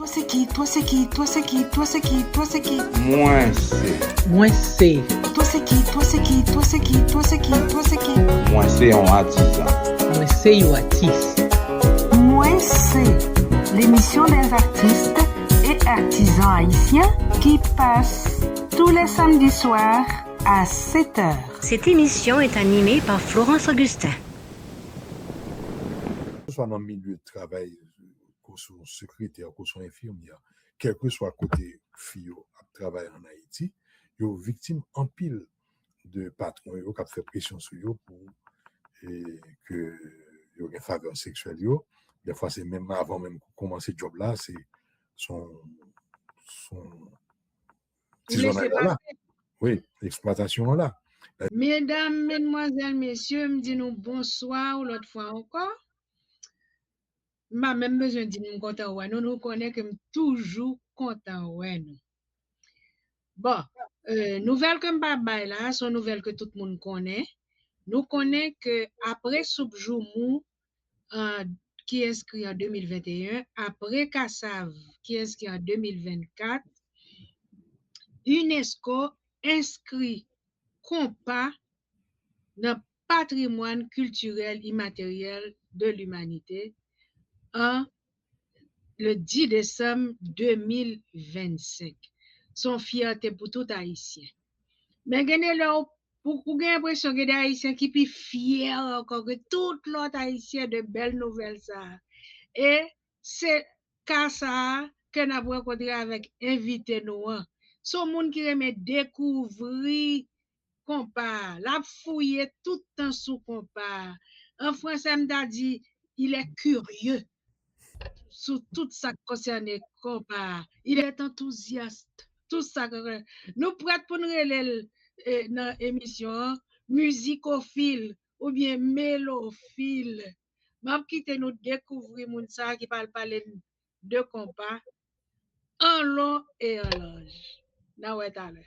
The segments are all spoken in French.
Toi c'est qui? Toi c'est qui? Toi c'est qui? Toi c'est qui? Toi c'est qui? Moi c'est. Moi c'est. Toi c'est qui? Toi c'est qui? Toi c'est qui? Toi c'est qui? Toi c'est qui? Moi c'est un artisan. Moi c'est un artiste. Moi c'est l'émission des artistes et artisans haïtiens qui passe tous les samedis soirs à 7h. Cette émission est animée par Florence Augustin. Que ce soit dans le milieu de travail, qu'on soit secrétaire, qu'on soit infirmière, quel que soit côté fille qui travaille en Haïti, ils sont victimes en pile de patrons qui ont fait pression sur eux pour que ils aient une faveur sexuelle. Des fois, c'est même avant même de commencer le job là, c'est son là. Oui, l'exploitation là. Mesdames, mesdemoiselles, messieurs, me dit nous bonsoir l'autre fois encore. M'a même besoin de dire nous content ouais, nous connaissons que toujours content ouais nous. Bon, nouvelle que m'pa bay là, sont nouvelles que tout le monde connaît. Nous connaissons que après Soubjoumou qui est inscrit en 2021, après Kassav qui est inscrit en 2024, UNESCO inscrit compas dans le patrimoine culturel immatériel de l'humanité le 10 décembre 2025. Son fierté pour tout Haïtien. Mais pour l'impression que des Haïtiens qui sont fiers encore que tout l'autre Haïtien de belles nouvelles ça. Et c'est cas ça que nous avons rencontré avec invité nous. Son monde qui aime découvrir compas, la fouiller tout le temps sous compas. En français, m'a dit, il est curieux sur tout ça qui concerne compas. Il est enthousiaste. Tout ça. Nous prêts pour nous aller dans l'émission musicophile ou bien mélophile. M'a quitté nous découvrir moun ça qui parler de compas en long et en large. Now est à l'aise.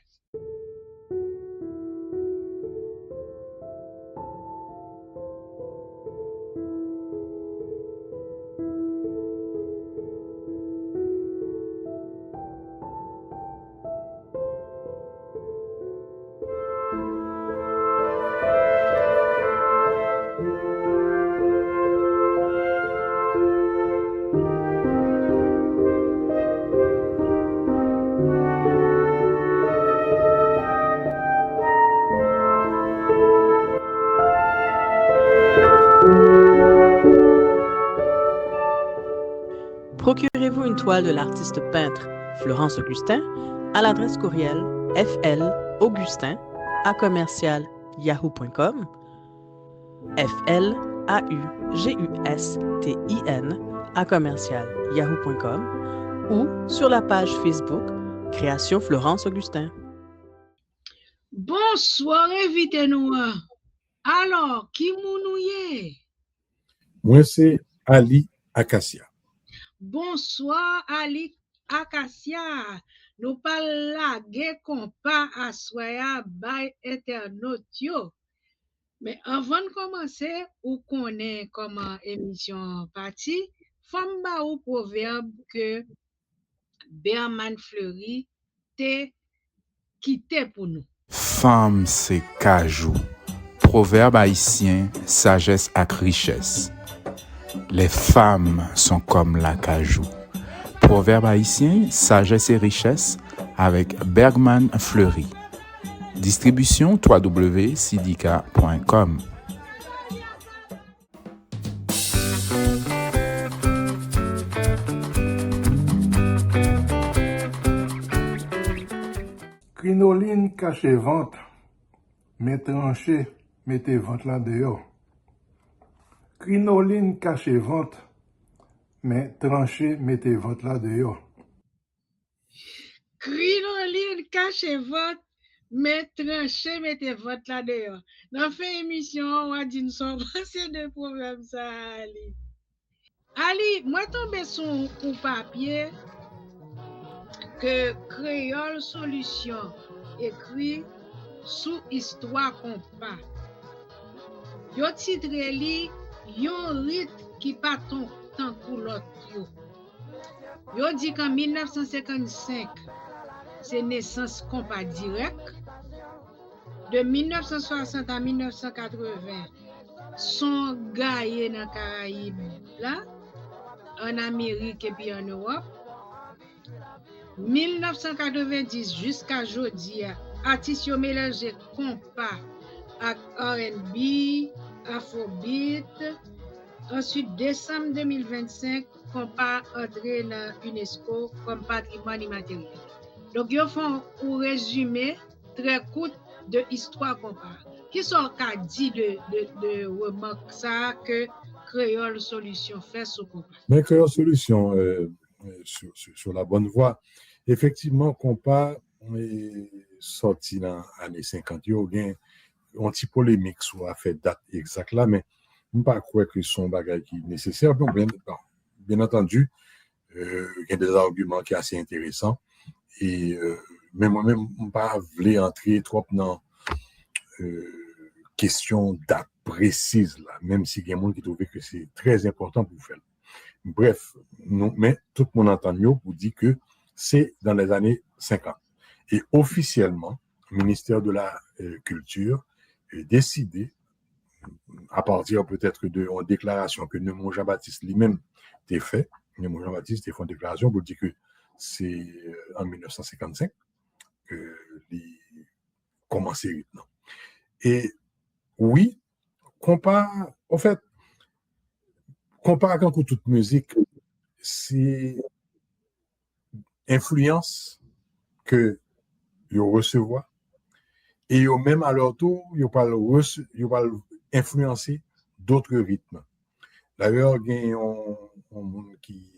Procurez-vous une toile de l'artiste peintre Florence Augustin à l'adresse courriel flaugustin@yahoo.com flaugustin@yahoo.com ou sur la page Facebook Création Florence Augustin. Bonsoir, invitez-nous. Alors, qui mounouye? Moi, c'est Ali Acacia. Bonsoir, Ali Acacia. Nous parlons là, compas à soya by internautio. Mais avant de commencer, ou connaît comment émission partie, femme ba ou proverbe que Berman Fleury te quitté pour nous. Femme, c'est cajou. Proverbe haïtien, sagesse ak richesse. Les femmes sont comme la cajou. Proverbe haïtien, sagesse et richesse avec Bergman Fleury. Distribution www.sidika.com. Crinoline cache vente, mais tranché, mettez vente là dehors. Crinoline cache vente, mais tranché, mettez vente là dehors. Crinoline cache vente, mais tranché, mettez vente là dehors. Dans la fin émission, on va dire nous sommes passés de problème ça, Ali. Ali, moi tombé sur un papier que Créole Solution écrit sous Histoire compas. Yo titre li yon rite qui pas tant kou l'autre yo. Yo dit qu'en 1955, c'est naissance compas direct. De 1960 à 1980, son gaillé dans Caraïbes là, en Amérique et puis en Europe. 1990 jusqu'à aujourd'hui, artistes ont mélangé compas avec R&B, Afrobeat. Ensuite, décembre 2025, compas entré dans UNESCO comme patrimoine immatériel. Donc, ils font un résumé très court de l'histoire compas. Qui sont qu'a dit de remarque ça que Créole Solution fait sur compas? Mais Créole Solution, sur la bonne voie, effectivement, compas est sorti dans les années 50. Il y a eu une petite polémique sur la fait date exacte là, mais je ne pas croire que son bagage qui est nécessaire. Bien entendu, il y a des arguments qui sont assez intéressants. Et mais moi-même, je ne pas voulais entrer trop dans question date précise, là, même si il y a des gens qui trouvent que c'est très important pour faire. Bref, non, mais tout le monde entend mieux pour dire que c'est dans les années 50. Et officiellement, le ministère de la Culture a décidé, à partir peut-être d'une déclaration que Neumon Jean-Baptiste lui-même a fait, Neumon Jean-Baptiste a fait une déclaration pour dire que c'est en 1955 que il commencé maintenant. Et oui, compas quand toute musique, c'est influence que vous recevez et vous même à leur tour, vous parlez influencer d'autres rythmes. D'ailleurs, il y a un monde qui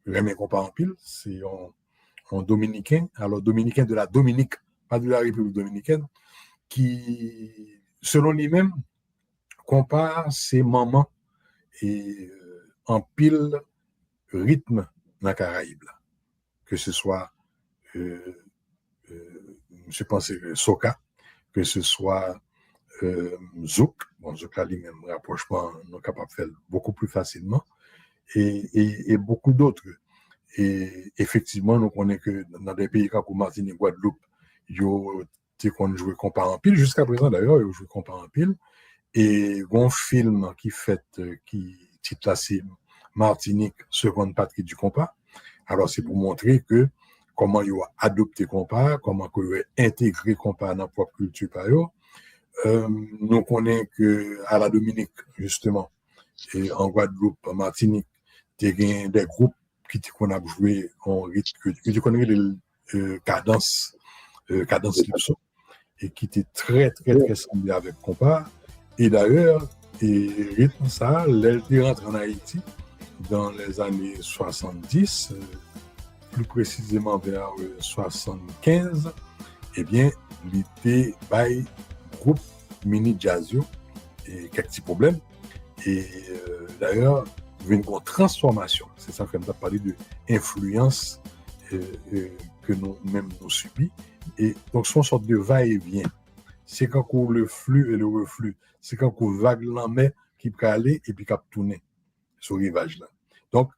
remet compas en pile, c'est un Dominicain, alors Dominicain de la Dominique, pas de la République dominicaine, qui, selon lui-même, compare ses moments et en pile rythme dans la Caraïbe. Que ce soit, je pense, soca, que ce soit zouk, bon, zouk là, lui-même, rapprochement, on est capable de faire beaucoup plus facilement, et beaucoup d'autres. Et effectivement, nous connaissons que dans des pays comme Martinique et Guadeloupe, ils ont joué compas en pile. Jusqu'à présent, d'ailleurs, ils ont joué compas en pile. Et un film qui titre c'est Martinique, seconde patrie du compas. Alors, c'est pour montrer que comment ils ont adopté compas, comment ils ont intégré compas dans la propre culture. Nous connaissons que à la Dominique, justement, et en Guadeloupe, en Martinique, il y a des groupes qu'on a joué en rythme, que tu connais les cadences Calypso, et qui était très semblé avec compas. Et d'ailleurs, rythme ça, elle rentre en Haïti dans les années 70, plus précisément vers 75, eh bien, il était by groupe Mini Jazzio et quelques petits problèmes. Et d'ailleurs, il y a une grande transformation. C'est ça qu'on a parlé de influence que nous-mêmes nous subissons. Et donc, c'est une sorte de va-et-vient. C'est quand le flux et le reflux. C'est quand on vague l'en-mer qui peut aller et puis qui peut tourner sur le rivage là. Donc,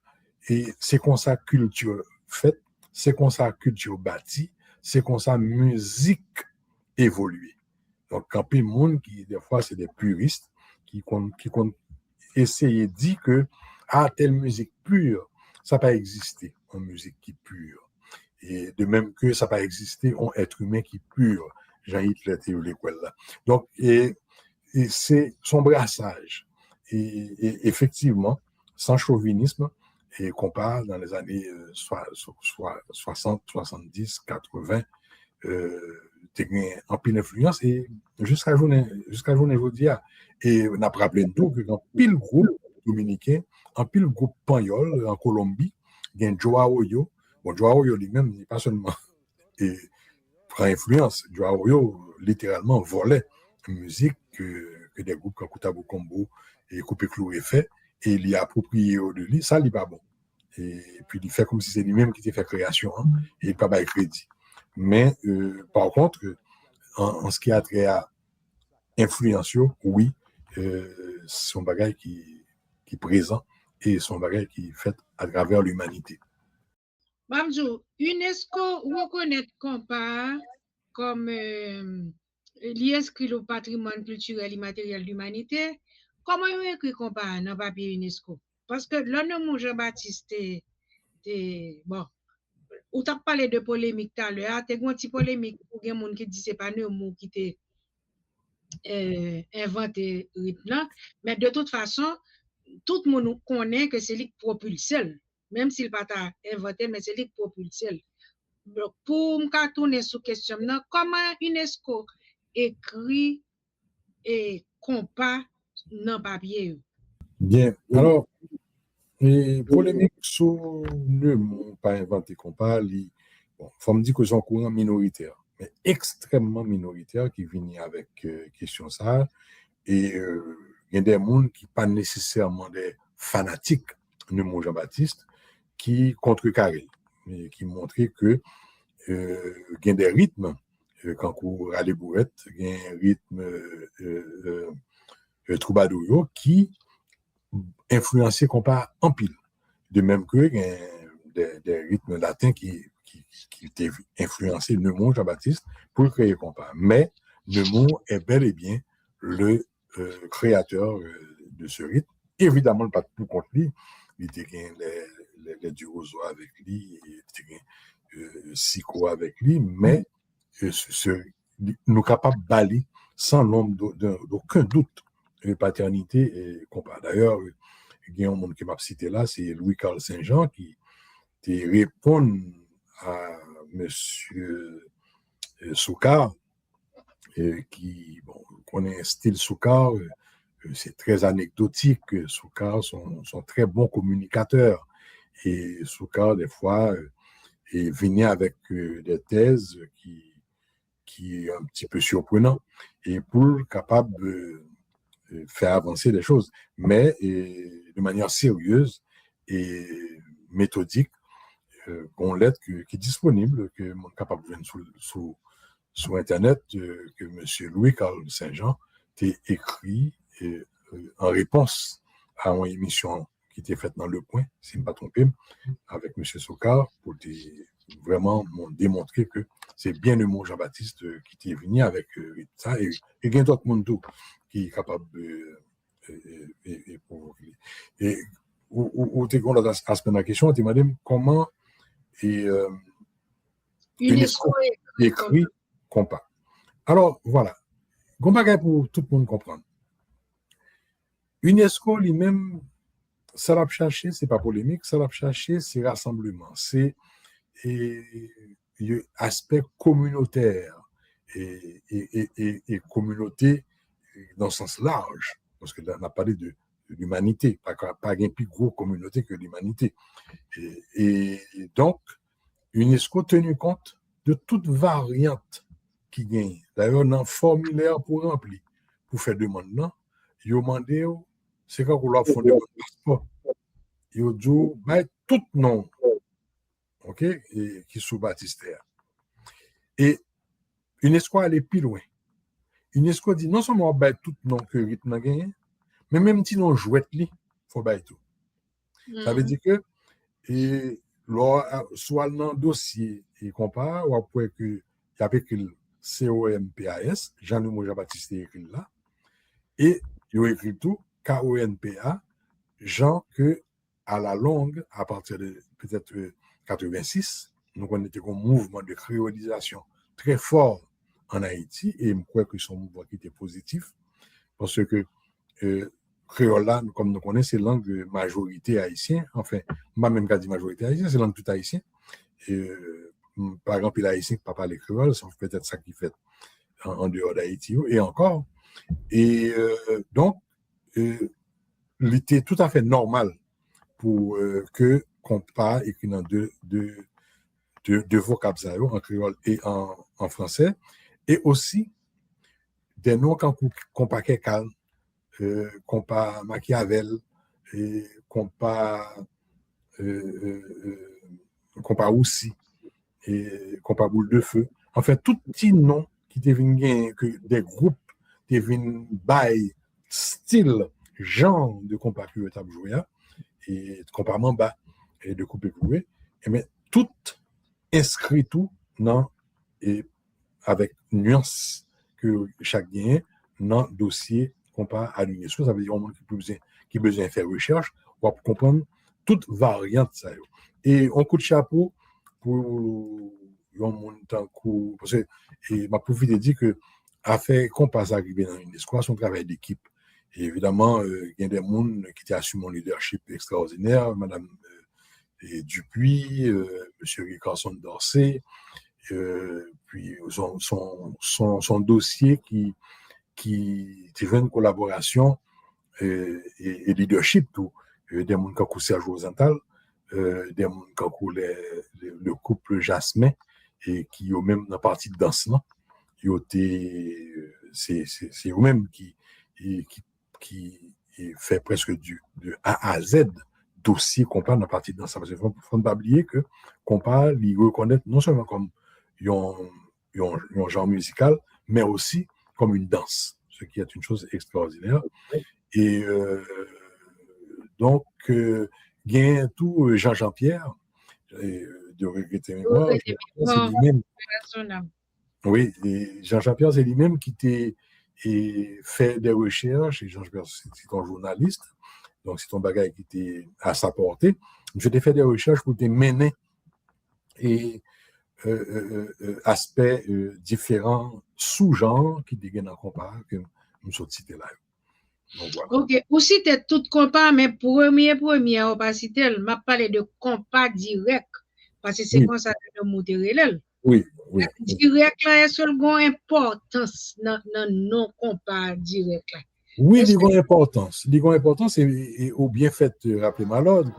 et c'est comme ça culture faite, c'est comme ça culture bâtie, c'est comme ça musique évolue. Donc, quand il y a des gens qui, des fois, c'est des puristes qui essayer de dire que telle musique pure, ça n'a pas existé en musique qui est pure. Et de même que ça n'a pas existé en être humain qui est pur. Jean-Hitler était l'école là. Donc, et c'est son brassage. Et effectivement, sans chauvinisme, et qu'on parle dans les années 60, 70, 80, en pile influence et jusqu'à journée aujourd'hui. Et on a rappelé tout que dans pile groupe dominicain, en pile groupe Panyol en Colombie, il y a un Joao. Bon, Joao lui-même n'est pas seulement et prend influence. Joao littéralement volait une musique que des groupes comme Koutabo Combo et Coupé Cloué fait et il y a approprié de lui. Ça, il n'est pas bon. Et puis il fait comme si c'est lui-même qui était fait création et il n'a pas de crédit. Mais par contre, en ce qui a trait à influence, oui, c'est un bagage qui est présent et son bagage qui est fait à travers l'humanité. Bamjou, UNESCO reconnaît compas comme l'inscrit au patrimoine culturel et matériel de l'humanité. Comment on écrit compas dans le papier UNESCO? Parce que là, nous, Jean-Baptiste, bon, ou t'as parlé de polémique tout à l'heure, t'as une petite polémique pour des gens qui disent que ce n'est pas un mot qui était inventé rythme là, mais de toute façon, tout le monde connaît que c'est lui qui propulse, même s'il n'a pas inventé, mais c'est lui qui propulse. Donc, pour me tourner sur question, comment UNESCO écrit et compas dans le papier? Bien, alors, polémique sur le mot pas inventé compas, bon, faut me dire que c'est un courant minoritaire, mais extrêmement minoritaire qui vient avec question ça. Et il y a des gens qui ne sont pas nécessairement des fanatiques de mon Jean-Baptiste qui contrecarrent, mais qui montrent que il y a des rythmes, quand on a les bourrettes, il y a un rythme troubadour qui influencent compas en pile. De même que il y a des rythmes latins qui étaient influencés de mon Jean-Baptiste pour créer compas. Mais le mot est bel et bien le créateur de ce rythme. Évidemment, pas tout contre lui. Il était les Durozo avec lui, il était Sico avec lui, mais nous sommes capables de balayer sans l'ombre d'aucun doute de paternité et compas. D'ailleurs, il y a un monde qui m'a cité là, c'est Louis-Carl Saint-Jean qui répond à M. Soukar, qui connaît un style Soukar, c'est très anecdotique. Soukar sont très bons communicateurs. Et Soukar, des fois, venait avec des thèses qui est un petit peu surprenant et pour capable de faire avancer des choses, mais de manière sérieuse et méthodique, qu'on l'aide qui est disponible, que mon capable de venir sur Internet, que M. Louis-Carl Saint-Jean a écrit en réponse à une émission qui était faite dans Le Point, si je ne me trompe pas, avec M. Soukar, pour vraiment démontrer que c'est bien le mot Jean-Baptiste qui est venu avec ça, et il y a d'autres monde qui est capable de provoquer. Et où tu as aspect de la question, tu m'as dit comment UNESCO écrit compas. Alors, voilà. Compas pour tout le monde comprendre. UNESCO lui-même, ça l'a cherché, c'est pas polémique, ça l'a cherché, c'est rassemblement, c'est aspect communautaire et communauté dans le sens large, parce que là, on a parlé de l'humanité, pas une plus grosse communauté que l'humanité. Et donc, UNESCO tenu compte de toute variante qui gagne. D'ailleurs, dans le formulaire pour remplir, pour faire demande, non, il a demandé, c'est quand on a fait un passeport. Il a dit, tout nom, ok, et qui sous baptistère. Et UNESCO allait plus loin. UNESCO dit, non seulement on tout nom que rythme a gagné, mais même si on jouette li, faut bailler tout. Ça veut dire que, soit dans le dossier, il compare, ou après que, il y a écrit COMPAS, Jean-Baptiste écrit là, et il a écrit tout, KONPA, Jean que, à la longue, à partir de peut-être 86, nous on était un mouvement de créolisation très fort en Haïti, et je crois que son mouvement qui était positif, parce que créole là, comme nous connaissons, c'est langue de majorité haïtienne, enfin, moi même quand je dis majorité haïtienne, c'est langue tout haïtienne. Par exemple, les haïtiens qui ne parlent pas les créoles, c'est peut-être ça qui fait en dehors d'Haïti, et encore. Et donc, il était tout à fait normal pour que compas écrit dans deux vocabulaires, en créole et en français, et aussi des noms compas Kekal, compas Machiavel, et compas Roussi, et compas Boule de Feu. Enfin, tout petit nom qui deviennent que des groupes deviennent by style, genre de compas que tu as joué, et compas mamba et de couper couper et mais tout inscrit tout dans et avec nuance que chaque gain dans dossier compas aligné. Ça veut dire qui besoin faire recherche pour comprendre toute variante ça. Et on coup de chapeau pour un monde tant que parce que et m'a profité de dire que a fait compas arriver dans une escouade son travail d'équipe. Et évidemment, il y a des gens qui assument un leadership extraordinaire, Madame Dupuis, Monsieur Carson Dorsey, puis son dossier qui fait une collaboration et leadership tout, des gens qui ont Serge Rosenthal, des gens qui ont le couple Jasmin et qui ont même dans la partie de danse là, c'est eux-mêmes qui fait presque de A à Z dossier compas dans la partie de danse. Parce qu'il ne faut pas oublier que compas, il reconnaît non seulement comme un genre musical, mais aussi comme une danse, ce qui est une chose extraordinaire. Et donc, il y a tout Jean-Pierre, de regretter mémoire, c'est lui-même. Oui, et Jean-Pierre, c'est lui-même qui fait des recherches, et Jean-Pierre, c'est un journaliste, donc c'est un bagage qui était à sa portée. Je t'ai fait des recherches pour te mener et aspects différents, sous-genres qui dégainent en compas que nous sommes cités là. Donc, voilà. Ok, aussi t'es tout compas, mais premier, on va citer, m'a parlé de compas direct, parce que c'est Oui. comme ça que nous montrer. Oui. Direct là, est-ce qu'il y a une importance dans non compas direct là? Oui, il y a une importance. Il y a une importance et au bien fait, rappelez-moi l'ordre,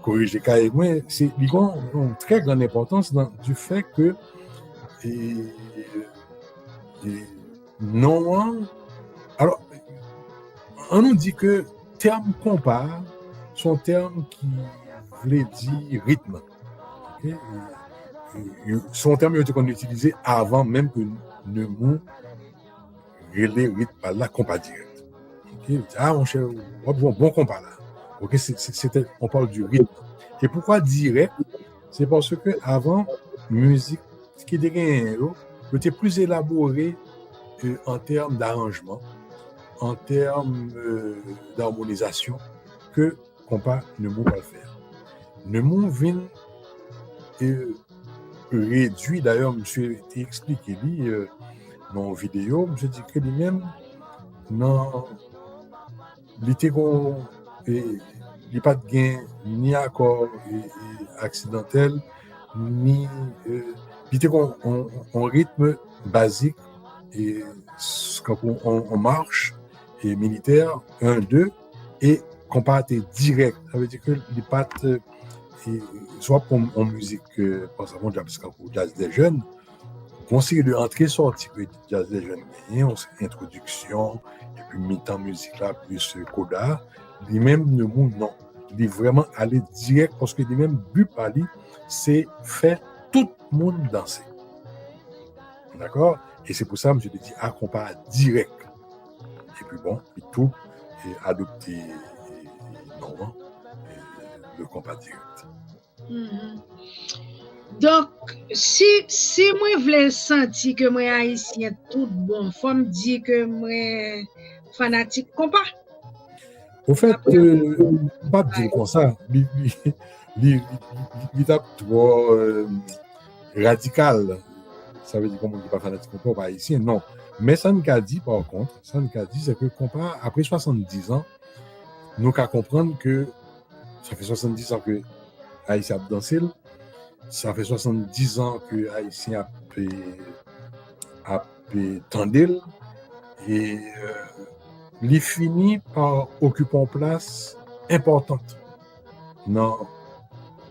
corriger cas et moi, il y a une très grande importance du fait que non. Alors, on nous dit que terme compas sont termes qui veulent dire rythme. Okay? Son terme qu'on utilisait avant même que le mot relais rythme par là compas direct. Okay? Ah mon cher, bon compas là. Okay? On parle du rythme. Et pourquoi direct? C'est parce que avant musique qui était plus élaborée en termes d'arrangement, en termes d'harmonisation que compas ne peut pas le faire. Le mot vient réduit, d'ailleurs, monsieur a expliqué dans la vidéo, monsieur dit que lui-même, il n'y a pas de gain ni accord accidentel, ni il était en rythme basique et quand on marche et militaire 1 2 et compas direct, ça veut dire que les pattes soit pour en musique par exemple jazz des jeunes, conseiller de entrer sortir que jazz des jeunes on introduction et puis mi-temps musique là plus coda, lui-même le monde non, il est vraiment aller direct parce que lui-même but par lui c'est faire tout le monde danser. D'accord? Et c'est pour ça que je te dis à compas direct. Et puis bon, et tout et adopter non le compas direct. Mm-hmm. Donc, si moi voulais sentir que moi haïtien tout bon, faut me dire que moi fanatique compas. Au fait, pas dire comme ça, il est trop radical. Ça veut dire qu'on ne dit pas fanatique compas, pas haïtien, non. Mais ça nous a dit, par contre, c'est que compas, après 70 ans, nous qu'à comprendre que ça fait 70 ans que Haïtien a dansé, ça fait 70 ans que Haïtien a tendé et il finit par occuper une place importante dans la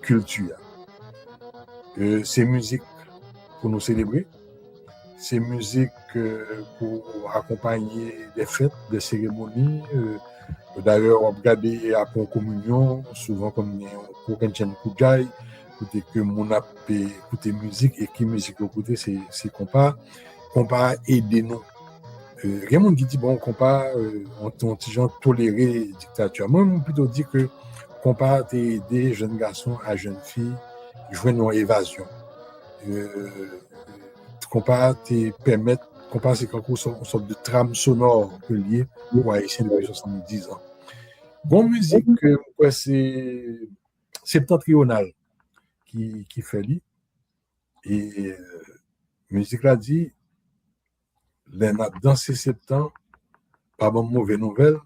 culture. C'est musique pour nous célébrer, c'est musique pour accompagner des fêtes, des cérémonies. D'ailleurs, on regarde après une communion, souvent comme pour un chien Koudjaï, écouter que mon a écouter musique et qui musique écouter c'est compas aider nous Raymond qui dit, bon, compas, on petit gens toléré dictature. Moi, je plutôt dire que compas t'es aidé jeunes garçons à jeunes filles jouer une évasion. Compas t'es permettre, compas c'est une sorte de trame sonore que lié pour Haïtien depuis 70 ans. Bon musique, c'est septentrional qui fait lui. Et musique là dit, les n'a dansé septembre, pas de mauvaise nouvelle.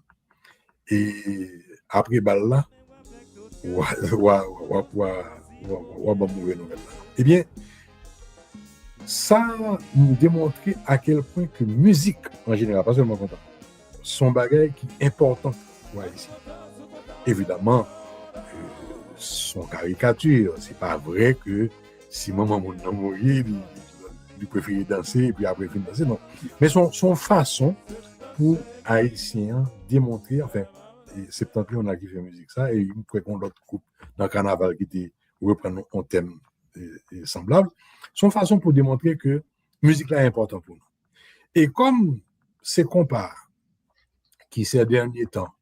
Et après balle là, ou mauvaise nouvelle. Eh bien, ça nous démontrait à quel point que musique en général, pas seulement content, son bagage qui est important pour ici. Évidemment, son caricature, c'est pas vrai que si maman m'a mourir, il préfère danser et puis après il danser, non. Mais son façon pour Haïtiens démontrer, enfin, septembre on a qui fait musique ça, et il pourrait qu'on l'autre groupe dans le carnaval qui était reprendre un thème semblable, son façon pour démontrer que musique là est important pour nous. Et comme c'est compas qui ces derniers temps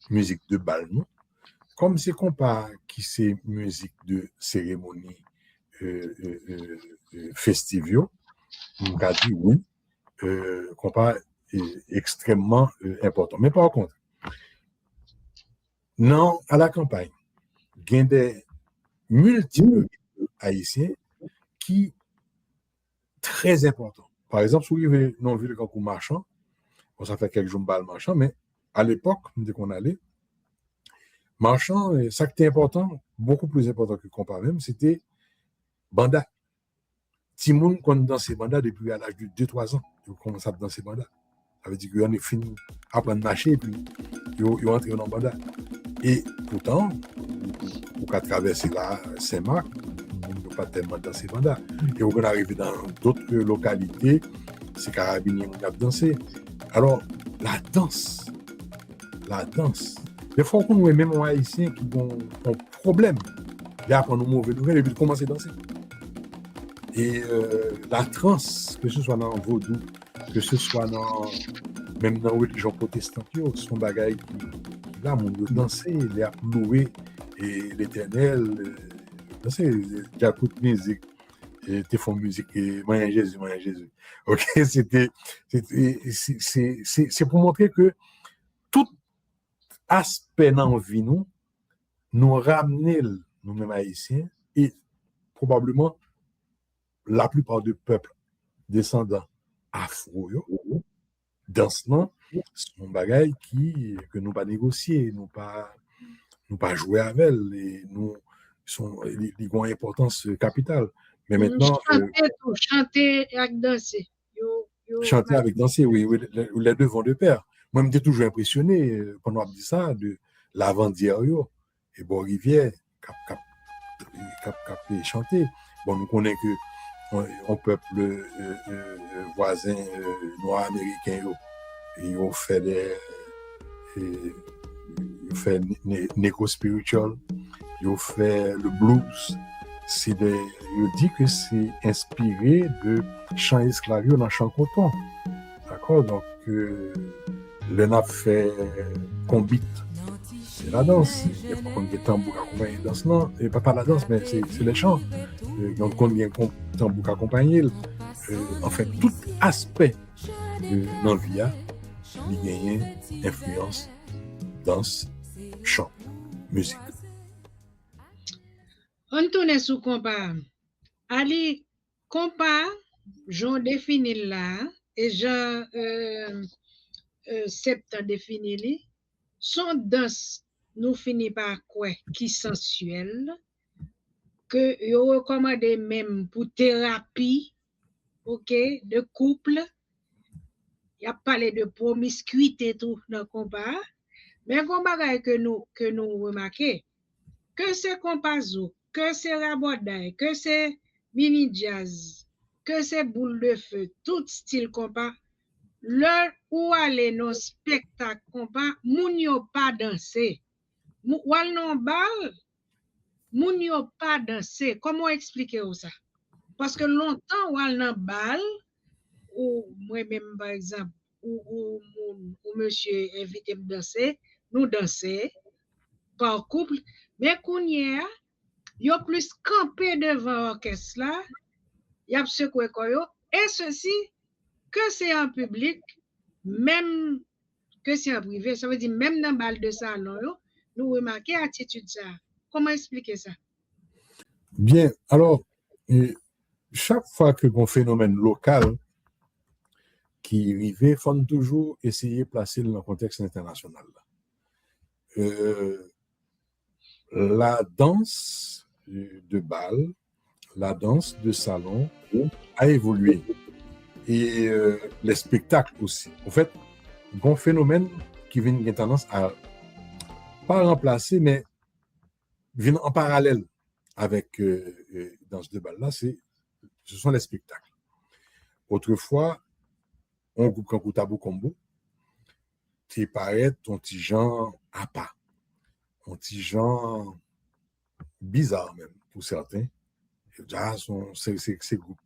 musique de bal, non? Comme c'est compas qui c'est musique de cérémonie festivio, on a dit oui, compas est extrêmement important. Mais par contre, non, à la campagne, il y a des multiples haïtiens qui très importants. Par exemple, si vous avez non vu le concours marchand, bon, ça fait quelques jours que marchand, mais à l'époque, dès qu'on allait, marchand, ça qui était important, beaucoup plus important que compas même, c'était banda. Timoun qu'on dansait banda depuis à l'âge de 2-3 ans, ils commencent à danser banda. Ça veut dire qu'on est fini à apprendre à marcher et puis ils entrent dans banda. Et pourtant, pour traverser la Saint-Marc, on ne peut pas tellement danser banda. Et on arrive dans d'autres localités, c'est carabiniers qui ont dansé. Alors, la danse, des fois qu'on est même haïtiens qui ont un problème, ils apprennent une mauvaise nouvelle et puis ils commencent à danser. Et la transe, que ce soit dans le vaudou, que ce soit même dans la religion protestante, son bagage qui là, mon Dieu, danser, les louer et l'éternel, danser, j'écoute musique, et te font musique, et moyen Jésus. Ok, c'est pour montrer que tout aspect dans la vie, nous ramener, nous-mêmes haïtiens, et probablement la plupart du peuple descendant afro, dans ce nom, c'est un bagage que nous pas négocier, nous pas jouer avec elle, et nous sont ils ont une importance capitale. Mais maintenant chanter avec danser. Chanter avec danser, oui, les deux vont de pair. Moi, j'étais toujours impressionné pendant qu'on dit ça de l'avant-hier et bon rivière cap chanter. Bon, nous connaissons que un peuple voisin noir américain ils ont fait négo-spiritual, ils ont fait le blues. Ils disent que c'est inspiré de chants esclaves dans chant coton. D'accord? Donc, le nap fait combite. C'est la danse. Il y a pas des tambours accompagnés dans ce nom. Et pas la danse, mais c'est les chants. Donc, il y a un tambour accompagné. En fait, tout aspect dans la vie, il y a une influence, danse, chant, musique. On tourne sous compas. Ali, compas, j'en définis là, et j'en septembre défini, son danse nous finit par quoi qui sensuel, que yo recommande même pour thérapie, ok, de couple. Il a parlé de promiscuité tout dans le compas, mais compas que nous remarquons, que c'est compas, que c'est rabodaille, que c'est mini jazz, que c'est boule de feu, tout style compas, l'heure où aller nos spectacles compas, moun yo pas danser. Ou al non bal, moun yo pas danser. Comment expliquer ça? Parce que longtemps ou al non bal, ou moi même par exemple, ou monsieur invité me danser, nous danser par couple, mais qu'on y a, yo plus campé devant l'orchestre là, y a secoué quoi yo, et ceci, que c'est en public, même que c'est en privé, ça veut dire même dans bal de salon yo, nous remarquons attitude ça. Comment expliquer ça? Bien, alors, chaque fois que un phénomène local qui arrive, il faut toujours essayer de placer dans le contexte international. La danse de bal, la danse de salon a évolué. Et les spectacles aussi. En fait, un phénomène qui vient de tendance à pas remplacer, mais vient en parallèle avec danse de bal. Là, ce sont les spectacles. Autrefois, on groupe comme Tabou Combo, qui paraît un petit genre à pas, un petit genre bizarre même pour certains. C'est groupe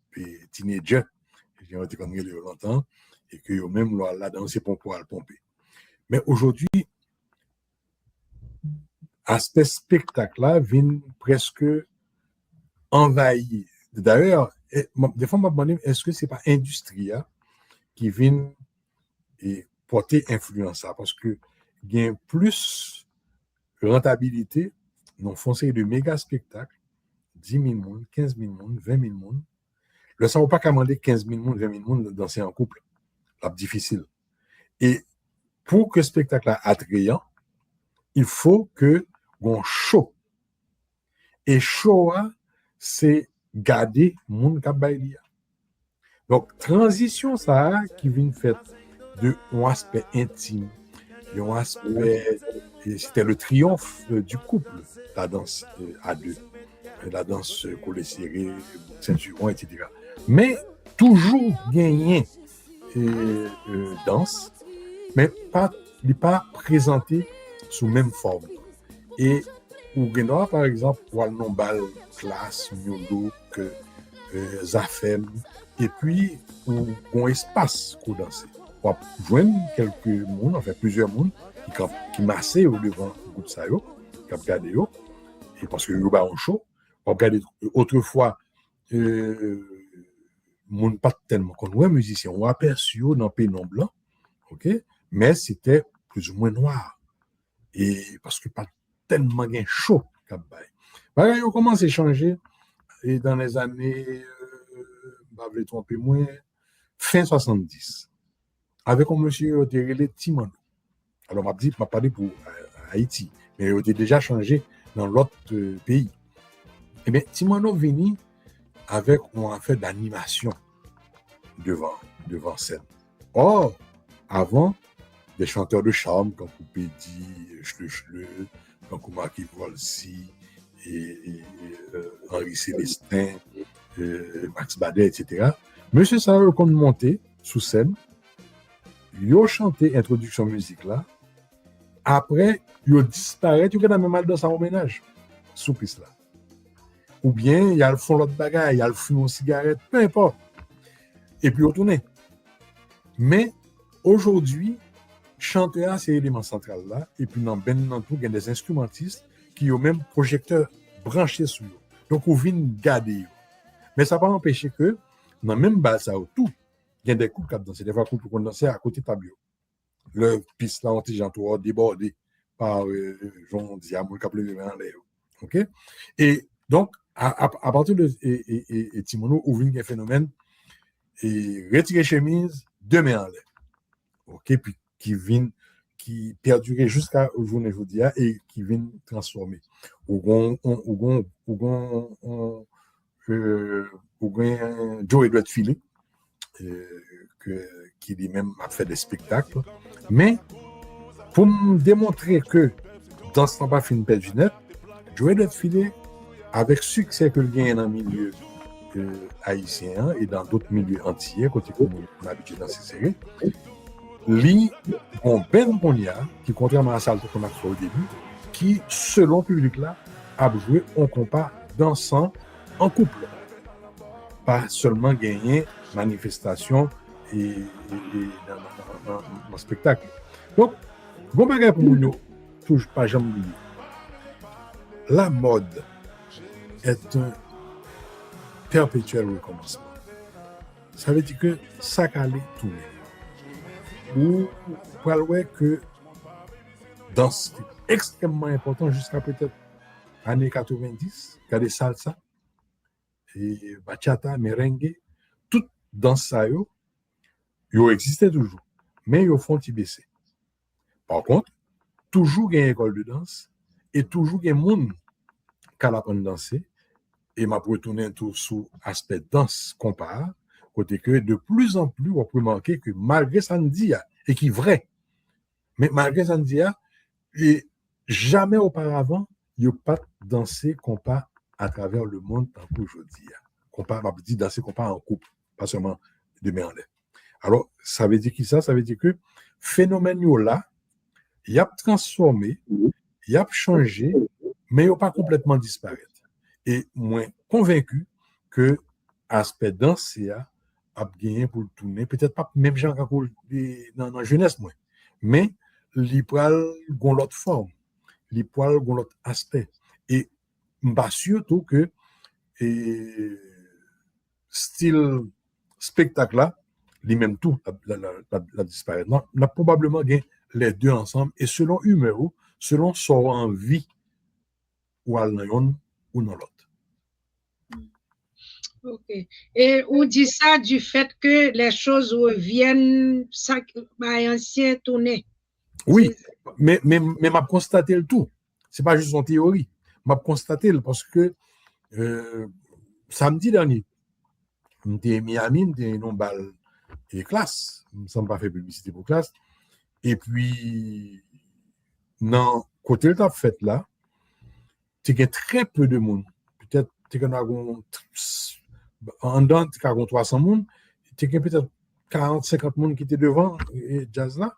teenager, qui ont été connus longtemps, et que eux-mêmes la danse pour pouvoir le pomper. Mais aujourd'hui, aspect spectacle là vient presque envahi. D'ailleurs, des fois, je me demande, est-ce que ce n'est pas Industria qui vient et porter influence ça? Parce que il y a plus rentabilité dans le conseil de méga spectacles, 10 000 personnes, 15 000 personnes, 20 000 personnes. Le ça ne va pas commander 15 000 personnes, 20 000 personnes danser en couple. C'est difficile. Et pour que le spectacle soit attrayant, il faut que on show. Et show, c'est garder moun k'ap bay li. Donc, transition ça qui vient faire de un aspect intime, un aspect, c'était le triomphe du couple, la danse à deux, la danse collet serré, ceinturon, etc. Mais toujours gagner danse, mais pas présenté sous même forme. Et ou genoa par exemple ou non bal classe miolo que zafem et puis ou un espace pour danser. On va joindre quelques monde, enfin plusieurs monde qui massaient au devant groupe ça yo, qui regarder yo et parce que yo ba en show, on regarder autrefois monde pas tellement qu'on musicien, on aperçu dans pénombre blanc, OK, mais c'était plus ou moins noir. Et parce que pas tellement bien chaud comme ça. Ils ont commencé à changer et dans les années, je vais tromper moins, fin 70, avec un monsieur qui était Timano. Alors, je m'a parlé pour Haïti, mais il était déjà changé dans l'autre pays. Et bien, Timano venu avec un fait d'animation devant scène. Or, avant, des chanteurs de charme comme Poupédi, Chleu, comme Marquis Volsi, et Henri Célestin, Max Badet, etc. Monsieur Sarah, comme monté sous scène, il a chanté introduction musique là. Après, il a disparu, il a même mal dans son ménage, sous piste là. Ou bien, il y a le fond l'autre bagaille, il y a le fume aux cigarettes, peu importe. Et puis, il a tourné. Mais, aujourd'hui, chanteur, c'est l'élément central là. Et puis, dans tout, il y a des instrumentistes qui ont même projecteur branché sur eux. Donc, on vient garder. Mais ça n'a pas empêché que, dans le même bas, ça tout, il y a des couples qui dansent. Des fois, couples qui dansent à côté de tableau. Le piste là, on est débordé par Jean Diamou, qui a levé en l'air. OK? Et donc, à partir de Timono, on vient un phénomène et retirer chemise, deux mains en l'air. OK? Puis, qui perdurait jusqu'à aujourd'hui et qui vient transformer. Ou Joe Edouard Philippe, qui lui-même a fait des spectacles. Mais, pour me démontrer que dans ce temps-là, fin perdu net, Joe Edouard Philippe, avec succès que le gagne dans le milieu haïtien et dans d'autres milieux entiers, côté qu'on a habitué dans ces séries, lui, on Ben Bonia, qui contrairement à ça qu'on a fait au début, qui, selon le public là, a joué en compas dansant en couple. Pas seulement gagner manifestation dans le spectacle. Donc, bon bagage pour nous, toujours pas jamais oublier. La mode est un perpétuel recommencement. Ça veut dire que ça allait tourner. Ou parler que danse extrêmement important jusqu'à peut-être années 90, il y a des salsa, et bachata, merengue, toute danse ça yo existait toujours, mais ils font baisser. Par contre, toujours il y a une école de danse et toujours il y a des gens qui apprennent à danser. Et m'a retourné tout sous aspect danse compare, côté que de plus en plus on peut remarquer que malgré Sandia et qui est vrai, mais malgré Sandia, et jamais auparavant il n'y a pas dansé compas à travers le monde tant qu'aujourd'hui. Compas, m'a dit danser compas en couple, pas seulement de main en l'air. Alors ça veut dire qui ça? Ça veut dire que phénomène là, il a transformé, il a changé, mais il n'a pas complètement disparu. Et moins convaincu que aspect danse a gagné pour le tourner, peut-être pas même genre dans la jeunesse moins, mais les poils ont l'autre forme, les poils ont l'autre aspect. Et je suis surtout que style spectacle là, les mêmes tout la disparaît. Non, on a probablement gagné les deux ensemble et selon humeur, selon son envie ou à l'un ou dans l'autre. Ok. Et on dit ça du fait que les choses reviennent à ancien tourné. Oui, mais m'a constaté le tout. C'est pas juste en théorie. M'a constaté parce que samedi dernier, j'étais Miami, j'étais une balle et classe. Je ne me pas fait publicité pour classe. Et puis, dans côté de la fête là, il y a très peu de monde. Peut-être qu'il y a en dedans, il y a 300 personnes. Il y a peut-être 40-50 personnes qui étaient devant et jazz là.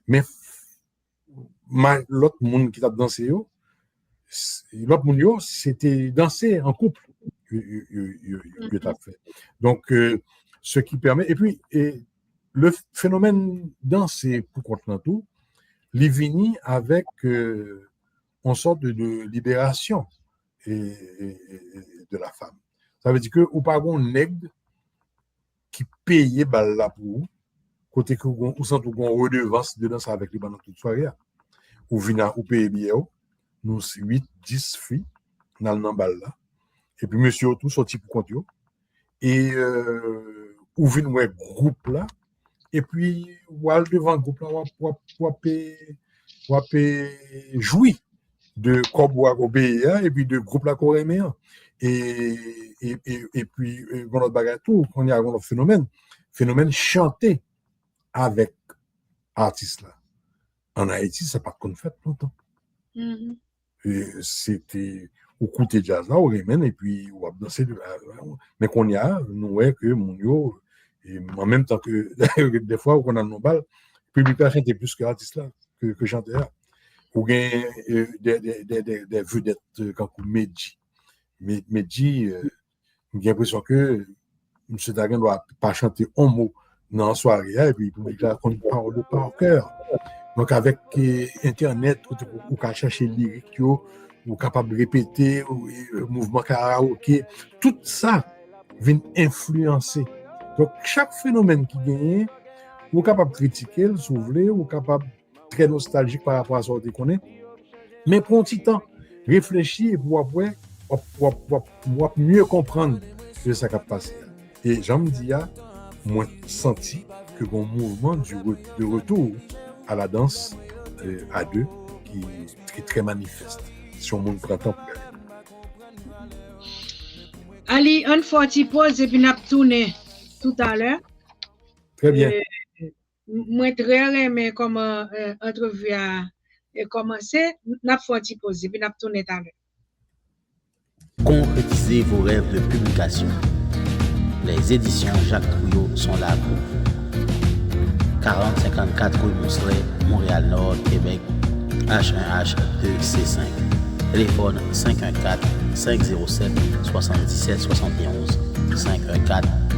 Mais l'autre monde qui a dansé, l'autre monde, c'était danser en couple. Donc, ce qui permet. Et puis, le phénomène danser pour contre tout, il vient avec une sorte de libération de la femme. Ça veut dire que ou pas un nègre qui paye là pour côté que ou sans tout gon redevance de danser avec les pendant toute soirée. Ou vina ou paye bien nous 8 10 filles dans le bal là. Et puis monsieur tout sorti pour compte et ou vinn ouais groupe là et puis wal devant groupe là ou jouir de Koboa Obéa et puis de groupe la coréen et puis dans notre bagarre tout on y a un phénomène chanté avec artistes là en Haïti ça pas qu'on fait longtemps c'était au côté jazz là au Rémen et puis on a dansé mais qu'on y a nous ouais que mon yo et en même temps que des fois on a nos balles le public a chanté plus que artistes là que chanteur ou bien des vedettes comme Medji. Medji, j'ai l'impression que M. Dagan ne doit pas chanter un mot dans la soirée, et puis il a une parole par cœur. Donc, avec Internet, vous pouvez chercher les lyriques, vous êtes capable de répéter, le mouvement karaoké, tout ça vient influencer. Donc, chaque phénomène qui gagne, vous êtes capable de critiquer, si vous voulez, vous êtes capable très nostalgique par rapport à ce qu'on connaît. Mais pour un petit temps, réfléchir et pour mieux comprendre ce que ça a passé. Et j'en me dis, moi, senti que mon mouvement de retour à la danse à deux qui est très manifeste sur mon printemps pour gagner. Ali, on fait une pause et puis on a tourné tout à l'heure. Très bien. Moi, très aimé comment l'entrevue a commencé. On a fait une pause et puis on a tourné tout à l'heure. Concrétisez vos rêves de publication. Les éditions Jacques Trouillot sont là pour vous. 4054 rue Mousselet, Montréal-Nord, Québec, H1H2C5. Téléphone 514-507-7771.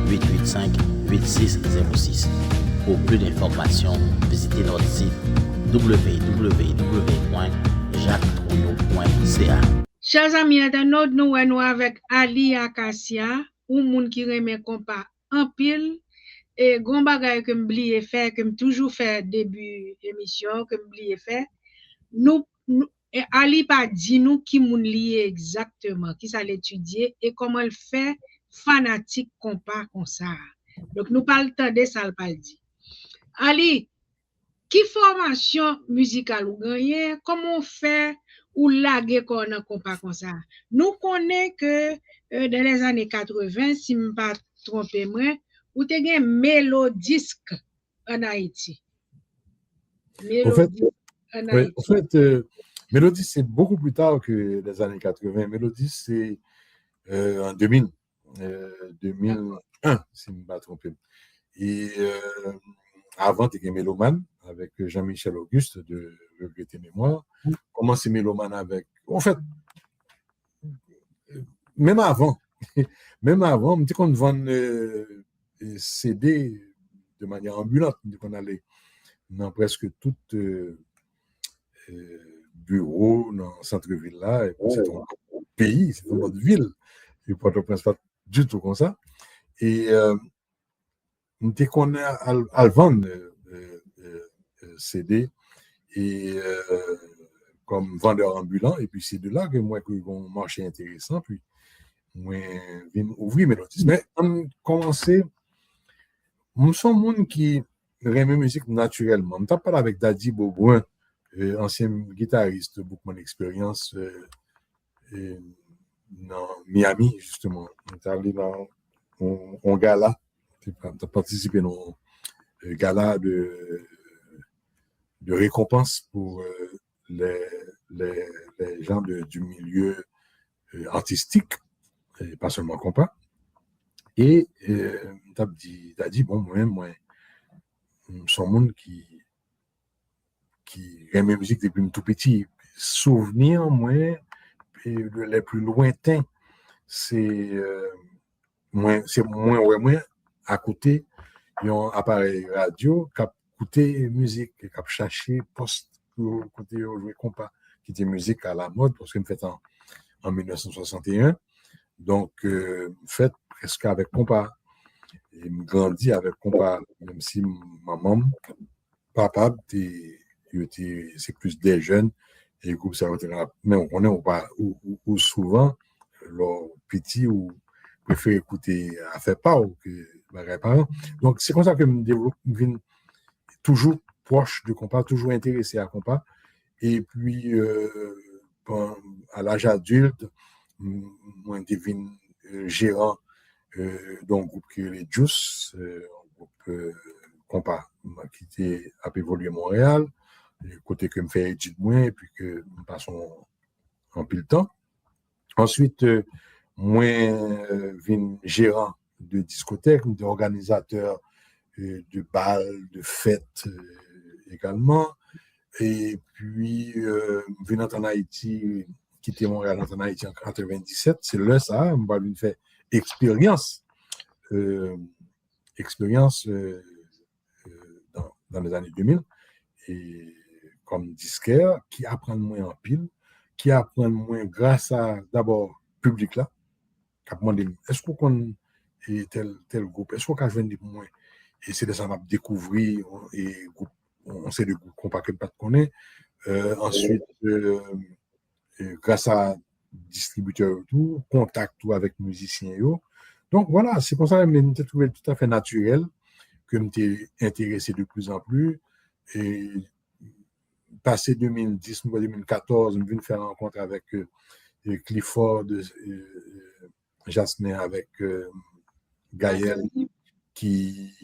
885-8606. Pour plus d'informations, visitez notre site www.jacquestrouillot.ca. Chers amis internautes, nous sommes avec Ali Acacia, ou moun qui remet compas en pile. Et gon bagay que m'blié faire, que toujours fait début émission, que m'blié faire. Et Ali pas dit nous qui moun lié exactement, qui ça l'étudier et comment le fait fanatique compas comme ça. Donc nous pas le temps de ça le pas dit. Ali, qui formation musicale ou gagné, comment on fait ou laguer qu'on a compas comme ça. Nous connaissons que dans les années 80, si je ne me pas tromper moi, ou te gen Mélodisque en Haïti. En fait, Mélodie, c'est beaucoup plus tard que les années 80. Mélodie, c'est en 2001, si je ne me pas trompé. Et avant, tu es Mélomane avec Jean-Michel Auguste de Regretter Mémoire. Comment c'est Mélomane avec. En fait, même avant, on me dit qu'on vend CD de manière ambulante, qu'on allait dans presque tout bureau dans le centre-ville là, et c'est un pays, c'est une autre ville, et Port-au-Prince pas du tout comme ça. Et dès qu'on a à vendre CD et comme vendeur ambulant, et puis c'est de là que moi, j'ai un marché intéressant, puis moi, j'ai ouvert Mélodie. Mais on a commencé. Nous sommes gens qui aiment la musique naturellement. Je parle avec Daddy Beaubrun, ancien guitariste, beaucoup mon expérience dans Miami, justement. On est allé dans un gala, tu as participé dans un gala de récompense pour les gens du milieu artistique, et pas seulement compas. Et t'as dit bon moi son monde qui aime la musique depuis tout petit. Souvenir moi les plus lointains c'est moins à côté un appareil radio qui a écouté musique qui a cherché poste pour côté jouer compas qui était musique à la mode parce que me fait en 1961. Donc fait presque avec compas et me grandit avec compas même si maman papa c'est plus des jeunes et groupe ça mais on connaît ou souvent leur petit ou préfère écouter à faire pas ou que bagay parents. Donc c'est comme ça que me développe toujours proche de compas, toujours intéressé à compas et puis à l'âge adulte moi devine gérant d'un groupe qui est les Juice, un groupe compas qui était à évoluer Montréal, côté que me fait étude moins et puis que nous passons en pile temps. Ensuite, moi vin gérant de discothèque, d'organisateur de balles, de fêtes également. Et puis, venant en Haïti, quitter Montréal en Haïti en 97, c'est là ça, on va lui faire expérience dans les années 2000 et comme disquaire qui apprend moins en pile, qui apprend moins grâce à d'abord public là, qui a demandé est-ce qu'on est tel groupe, est-ce qu'on a joué moins et c'est de ça qu'on a découvert et on sait le groupe qu'on pas connaît. Ensuite grâce à distributeur tout, contact tout avec musiciens yo. Donc voilà, c'est pour ça que je me trouvé tout à fait naturel que je m'étais intéressé de plus en plus et passé 2010 2014, je viens faire une rencontre avec Clifford Jasmin avec Gaël qui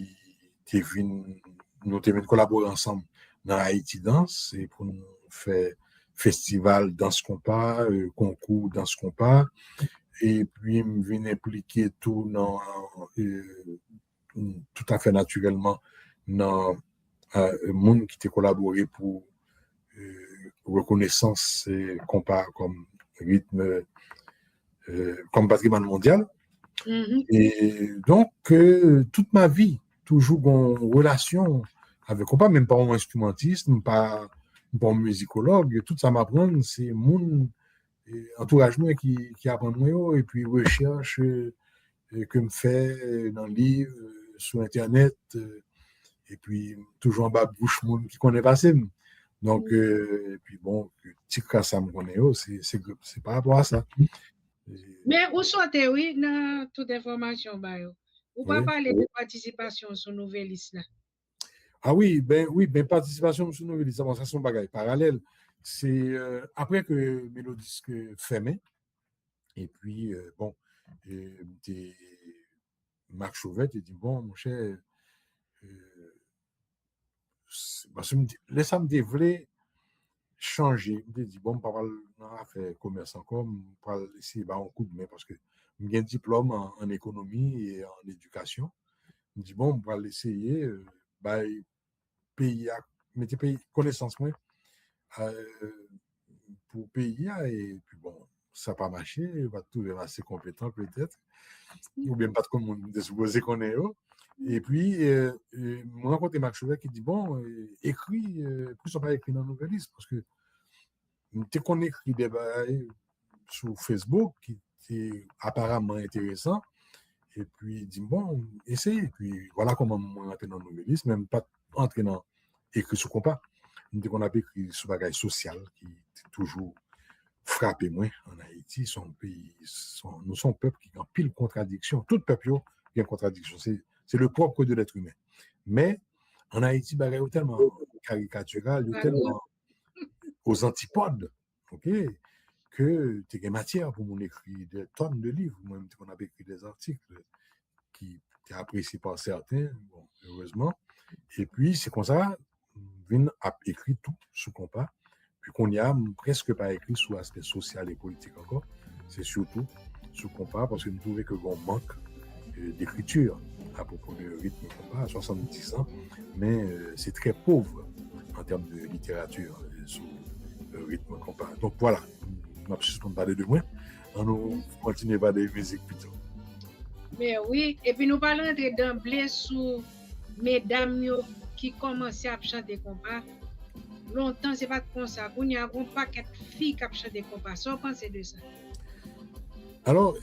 nous avons collaboré ensemble dans Haïti Danse et pour nous faire festival Danse Compas, concours Danse Compas et puis je viens impliquer tout dans tout à fait naturellement dans le monde qui t'a collaboré pour reconnaissance compas comme rythme comme patrimoine mondial Mhm. Et donc, toute ma vie, toujours en relation avec, pas même pas un instrumentiste, même pas un musicologue, tout ça m'apprend, c'est mon entourage moi qui apprend moi, et puis recherche que me fait dans le livre, sur Internet, et puis toujours en bas de bouche, monde qui connaît pas ça. Donc, et puis bon, petit cas ça me connaît, c'est par rapport à ça. Mais où sortez, oui, dans toute information, bah, yo. Ou pas Oui. parler de participation sur Nouvelliste là. Ah oui, ben participation sur Nouvelle Bon, ça son bagage parallèle. C'est après que Mélodisque fermait, et puis bon, Marc Chauvet, il dit bon, mon cher, laisse-moi me développer, changer. Il dit bon, pas mal faire commerce encore, pas essayer un coup de main parce que j'ai un diplôme en économie et en éducation. Il dit bon, on va l'essayer, pays mettez pays connaissance moi pour pays et puis bon ça n'a pas marché, il va trouver assez compétent peut-être ou bien pas trop le monde de supposer qu'on est et puis moi rencontré Marc Chauvet qui dit bon écrit plus on pas écrit dans Nouvelliste parce que dès qu'on écrit des bails sur Facebook qui était apparemment intéressant et puis il dit bon essayez puis voilà comment moi rentré dans Nouvelliste même pas entrer dans écrit sur compas dès qu'on a écrit sur bagage social qui est toujours frappé moins en Haïti son pays nous sommes peuple qui a pile contradiction tout peuple il y a contradiction c'est le propre de l'être humain mais en Haïti bagage est tellement caricatural est tellement aux antipodes ok que tu as matière pour mon écrire des tonnes de livres même qu'on a écrit des articles qui étaient appréciés par certains bon heureusement et puis c'est comme ça Vin a écrit tout ce qu'on pas puis qu'on y a presque pas écrit sur l'aspect social et politique encore c'est surtout ce qu'on pas parce que nous trouvons que l'on manque d'écriture à propos du rythme compas à 70 ans mais c'est très pauvre en termes de littérature sur le rythme compas donc voilà on a plus parler de moi on nous continue par des musiques plutôt mais oui et puis nous parlons d'emblée sur mesdames qui commençaient à chanter compas longtemps c'est pas comme ça qu'on y a un paquet de filles qui chantent compas ça pensez de ça alors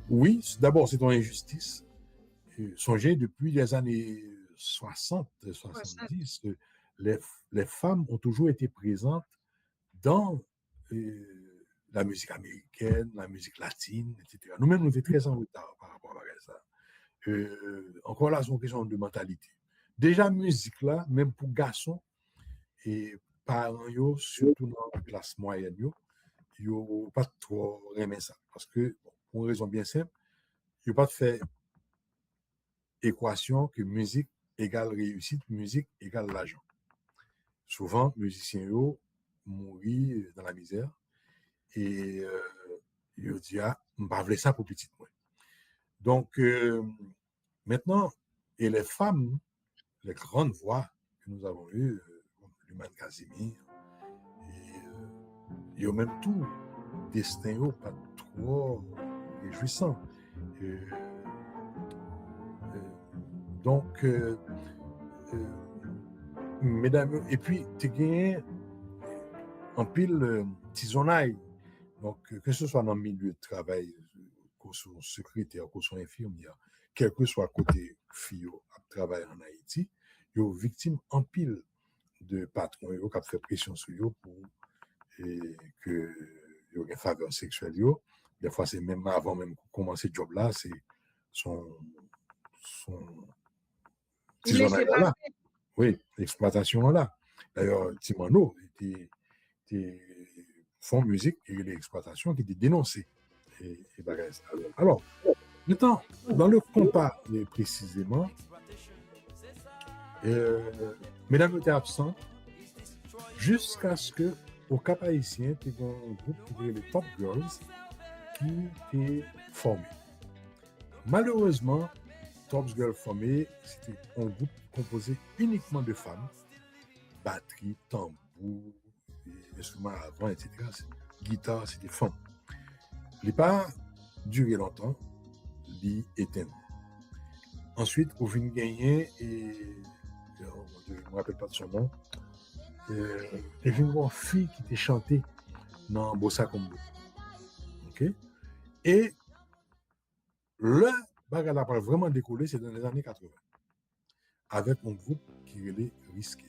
oui d'abord c'est une injustice songez depuis les années 60 70 les femmes ont toujours été présentes dans la musique américaine la musique latine etc nous-mêmes nous étions très en retard par rapport à ça encore là c'est une question de mentalité déjà musique là même pour garçons et parents yo surtout dans la classe moyenne yo pas trop aimer ça parce que bon, pour une raison bien simple yo pas fait équation que musique égale réussite musique égale l'argent souvent musiciens yo mourir dans la misère et yo dit ah m'pas vle ça pour petite moi donc maintenant et les femmes les grandes voix que nous avons eues Luman Casimir et yo même tout destin yo pas trop réjouissant donc mesdames et puis tu gagnes en pile tisonnaille donc que ce soit dans le milieu de travail qu'on soit secrétaire qu'on soit infirmière quel que soit côté fille à travailler en Haïti yo victime en pile de patrons yo qui fait pression sur yo pour que yo une faveur sexuelle yo des fois c'est même avant même commencer job là c'est son là. Oui, l'exploitation là. D'ailleurs, Timano était font musique et l'exploitation qui était dénoncée. Et alors, maintenant, dans le compas précisément, mesdames étaient absentes jusqu'à ce que au Cap Haïtien, il y ait un groupe qui s'appelait les Top Girls qui était formé. Malheureusement, Top Girls formé, c'était un groupe composé uniquement de femmes, batterie, tambour, instruments avant, etc. Guitare, c'était femmes. Les pas duré longtemps, li éteint. Ensuite, au fin gagné, et je ne me rappelle pas de son nom, il y a une fille qui était chantée dans Bossa Combo. OK? Et le bagage a vraiment décollé, c'est dans les années 80. Avec un groupe qui est Risqué.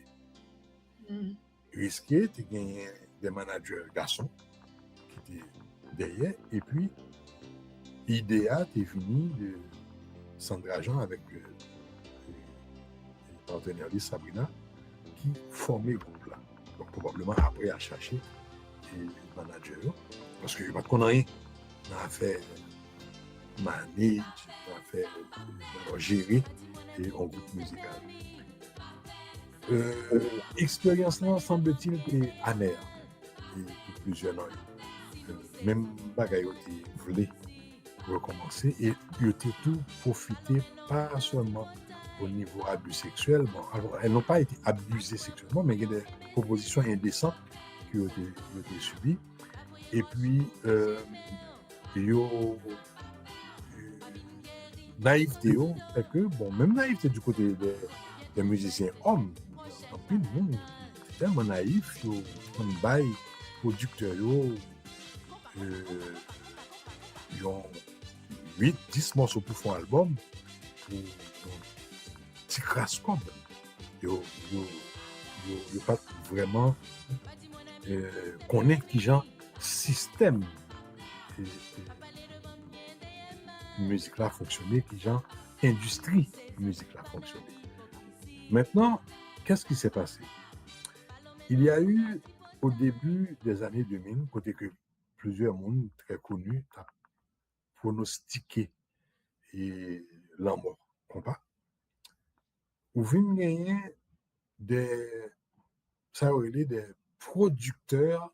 Risqué, tu as gagné des managers garçons qui étaient derrière, et puis IDEA, tu es fini de Sandra Jean avec le partenaire de Sabrina qui formait le groupe là. Donc probablement après à chercher les managers, parce que je ne sais pas rien. On a fait manage, on a fait gérer et un groupe musical. Expérience là, semble-t-il, est amère pour plusieurs ans. Même bagaille qui voulait recommencer et ils ont tout profité, pas seulement au niveau abus sexuel. Bon, alors, elles n'ont pas été abusées sexuellement, mais il y a des propositions indécentes qui ont été subies. Et puis, naïveté, c'est que, bon, même naïveté du côté des musiciens hommes, en plus, nous, c'est tellement naïf, on baille producteurs, ils ont 8-10 morceaux pour faire un album, pour petit crasse-cob. Ils n'ont pas vraiment connaît qui genre système musique là fonctionner, qui genre industrie musique là fonctionner. Maintenant, qu'est-ce qui s'est passé? Il y a eu au début des années 2000, côté que plusieurs mondes très connus ont pronostiqué et la mort, compas. Ou vient gagner des producteurs,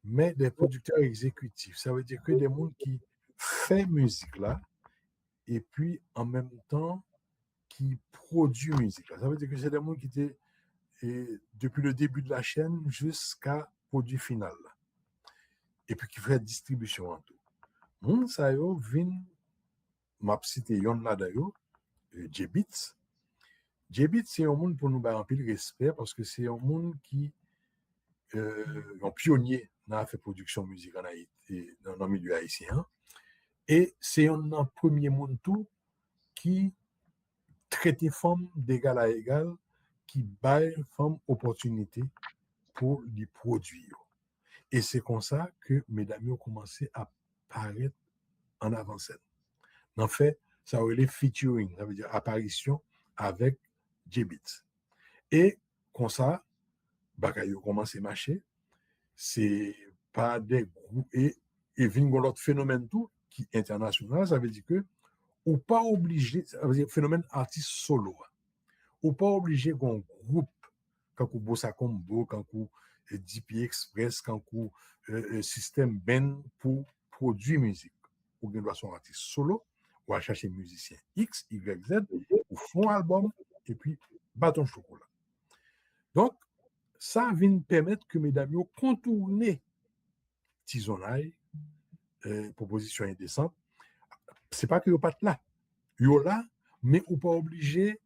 mais des producteurs exécutifs. Ça veut dire que des mondes qui fait musique là, et puis en même temps qui produit musique là. Ça veut dire que c'est des mondes qui étaient depuis le début de la chaîne jusqu'à produit final là. Et puis qui fait distribution en tout. Moun sa yo vin m'a cité yon là d'ailleurs J-Beats. J-Beats c'est un monde pour nous ba en pile respect parce que c'est un monde qui un pionnier dans la production musique en Haïti, dans le milieu haïtien. Et c'est un premier monde tout qui traite femmes d'égal à égal, qui baille femmes opportunité pour les produire. Et c'est comme ça que mesdames ont commencé à apparaître en avant-scène. En fait, ça aurait les featuring, ça veut dire apparition avec J-Beats. Et comme ça, bagaille a commencé à marcher. C'est pas des groupes et vient l'autre phénomène tout qui est international, ça veut dire que ou pas obligé, ça veut dire phénomène artiste solo. Ou pas obligé qu'on groupe quand on Bossa Combo, quand on DP Express, quand on système Ben pour produire musique. Ou bien doit son artiste solo, ou à chercher musicien X, Y, Z, ou font album et puis bâton chocolat. Donc ça vient permettre que mesdames contourner tisonaille, proposition indécente. C'est pas que vous pas là. Vous là, mais vous pas obligé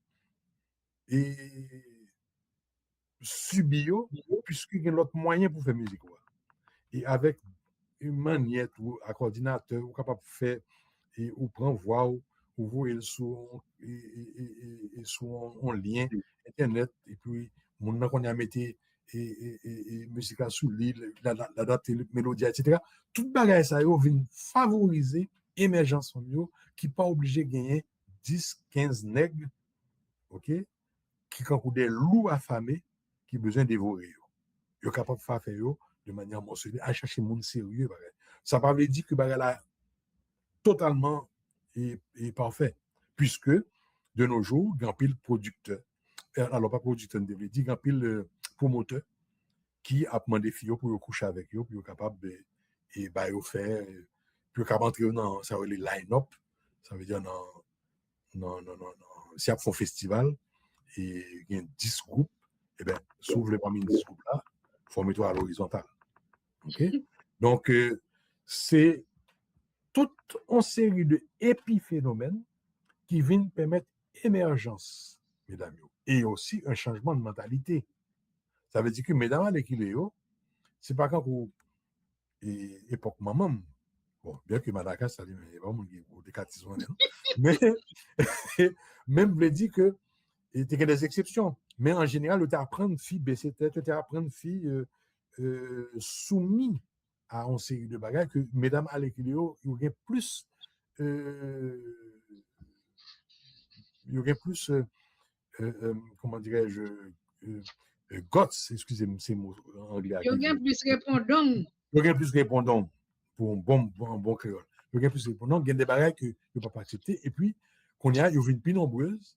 et subir puisque il y a l'autre moyen pour faire musique. Et avec une manière ou un coordinateur, vous capable de faire et ou prendre voix ou vous le sous en lien internet et puis mon n'a qu'on a mettre et musique sous l'île, l'adapter la mélodie, etc. Tout bagage ça vient favoriser l'émergence de qui pas obligé de gagner 10-15 nègres, ok, qui ont des loups affamés qui besoin de dévorer. Ils sont capables de faire de manière morcelée, à chercher le monde sérieux. Ça ne veut pas dire que bagage là totalement et parfait, puisque de nos jours, il y a un pile producteur, alors pas producteur, on devrait dire, il y a un pile promoteur qui a demandé filles pour coucher avec eux, pour être capable de faire, pour capable entrer dans ça les line-up, ça veut dire si il y a un festival et il y a 10 groupes, et bien, s'ouvre les parmi 10 groupes là, formez-toi à l'horizontale. OK? Donc, c'est toute une série d'épiphénomènes qui viennent permettre émergence, mesdames, et aussi un changement de mentalité. Ça veut dire que, mesdames, l'équilibre, c'est pas quand vous, époque maman, bon, bien que Madagascar, ça dit, mais vraiment, il y a des cas qui sont, mais, même, veut dire que, il y a des exceptions. Mais en général, tu apprends une fille baisser tête, tu apprends une fille, soumise à une série de bagages que, mesdames, à l'équilibre, il y a plus, comment dirais-je, guts, excusez-moi, ces mots anglais. Il y a plus répondant. Il y a plus répondant pour un bon créole. Il y a plus répondant, il y a des bagages que je ne peux pas accepter. Et puis, qu'on y a, il y a une plus nombreuse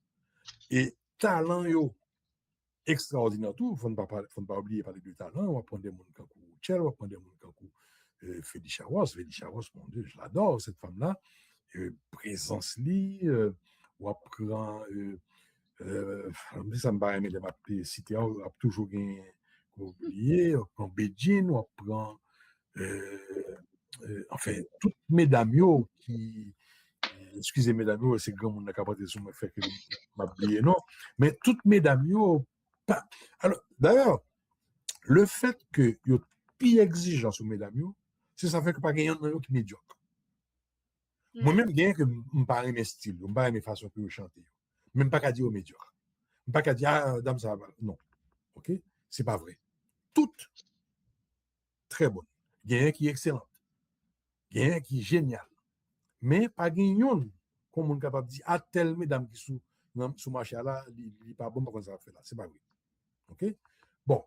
et talent, yo, extraordinaire tout. Il ne faut pas oublier parler de talent. On va prendre des gens comme Chel, on va prendre des gens comme Felicia Ross. Felicia Ross, mon Dieu, je l'adore, cette femme-là. Présence li, on prend, ça me paraît, mais les cités, on a toujours oublié, on prend Beijing, on prend, enfin, toutes mesdames qui, excusez mesdames, c'est grand monde n'a pas de me faire que m'a oublié, non, mais toutes mesdames pas. Alors, d'ailleurs, le fait que y a plus exigeant sur mesdames, c'est ça fait que pas gagner un qui médiocre. Moi-même, bien que je ne pas mes styles, je ne pas mes façons de chanter. Même pas qu'à dire au médiocre. Pas qu'à dire, ah, dame, ça va. Non. OK? C'est pas vrai. Toutes très bonnes. Il y a un qui est excellent. Il y a un qui est génial. Mais pas gagnant, comme on est capable de dire, ah, telle mesdames qui sont sous marché là, il n'est pas bon pour ça va faire là. C'est pas vrai. OK? Bon.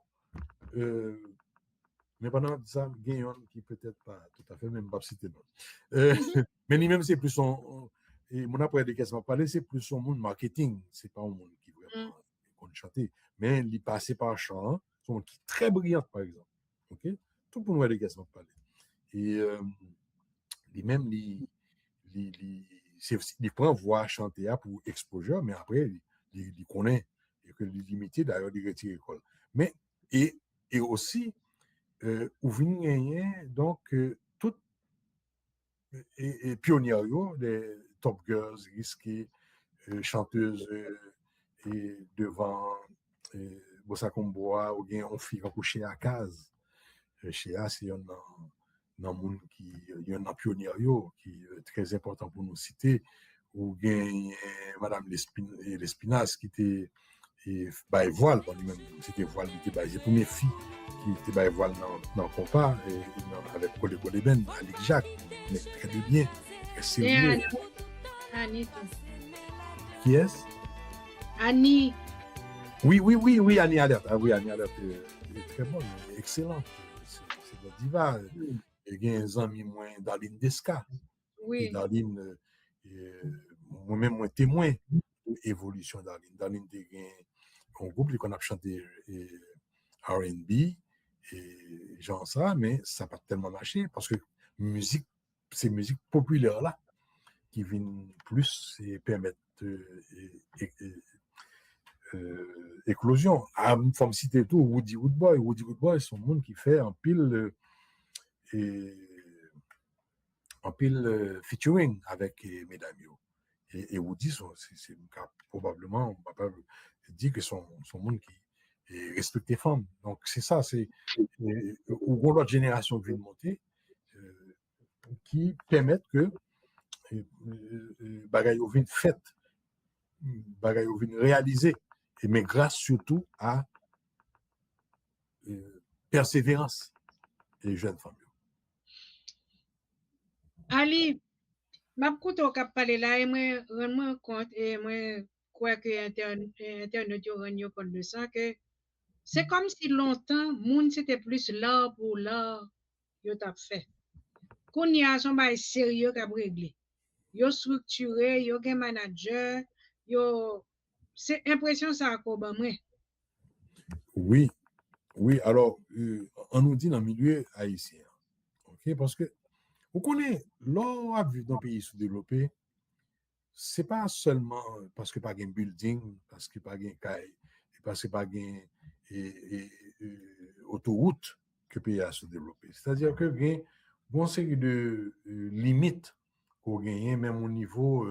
Mais pendant ça, gagnant qui peut-être pas tout à fait, même pas cité non. Mais lui-même, c'est plus son. Et mon après des questions parler, c'est plus son monde marketing. C'est pas un monde qui vraiment compte chanter. Mais il passé par chant, son monde qui est très brillant, par exemple. OK? Tout pour nous des questions parler. Et lui-même, il prend voix chanter pour exposure, mais après, il connaît. Et que il limité, d'ailleurs, il retire l'école. Mais, et aussi, où vient gagner, donc, tout, et pionniers, des top girls risquées, chanteuses, et devant, Bossa Comboa, ou bien on fait coucher à case. Chez A, c'est un monde qui, il y a un pionnier qui est très important pour nous citer, ou bien Madame Lespinasse qui était, et by voile, c'était voile, qui était les premières filles qui était by voile dans le compas, avec Colé Ben, avec Jacques, mais très bien, très sérieux. Annie. Qui est-ce? Annie. Oui, Annie Alert. Ah oui, Annie Alert est très bonne, excellente. C'est de diva. Il y a un ami moins Darlene Desca. Oui. Et Darlene, moi-même, moi témoin de l'évolution d'Arlene. Darlene, un groupe qu'on a chanté R&B et genre ça, mais ça n'a pas tellement marché parce que ces musiques populaires là qui viennent plus et permettent éclosion. Ah, faut me citer tout, Woody Woodboy. Woody Woodboy, c'est un monde qui fait un pile featuring avec mesdames. Et Woody, c'est probablement, on va pas dire que son monde qui est respecté femmes. Donc, c'est ça, c'est où l'autre génération vient de monter, qui permettent que bagaille vient fait, bagaille vient réalisé, mais grâce surtout à persévérance des jeunes femmes. Ali, m'a écouté au cap parler là et moi rends-moi compte et moi crois que internet yo rend compte de ça que c'est comme si longtemps monde c'était plus là pour là yo t'a fait. Qu'on y a son bail sérieux qu'a régler. Yo structuré, yo gen manager, yo c'est impression ça ko ba moi. Oui, alors on nous dit dans le milieu haïtien. OK, parce que vous connaissez, l'on a vu dans le pays sous-développé, c'est pas seulement parce que pas de building, parce que pas de caille, parce que pas de autoroute que le pays a sous-développé. C'est-à-dire que il y a une série de limites qu'on gagne, même au niveau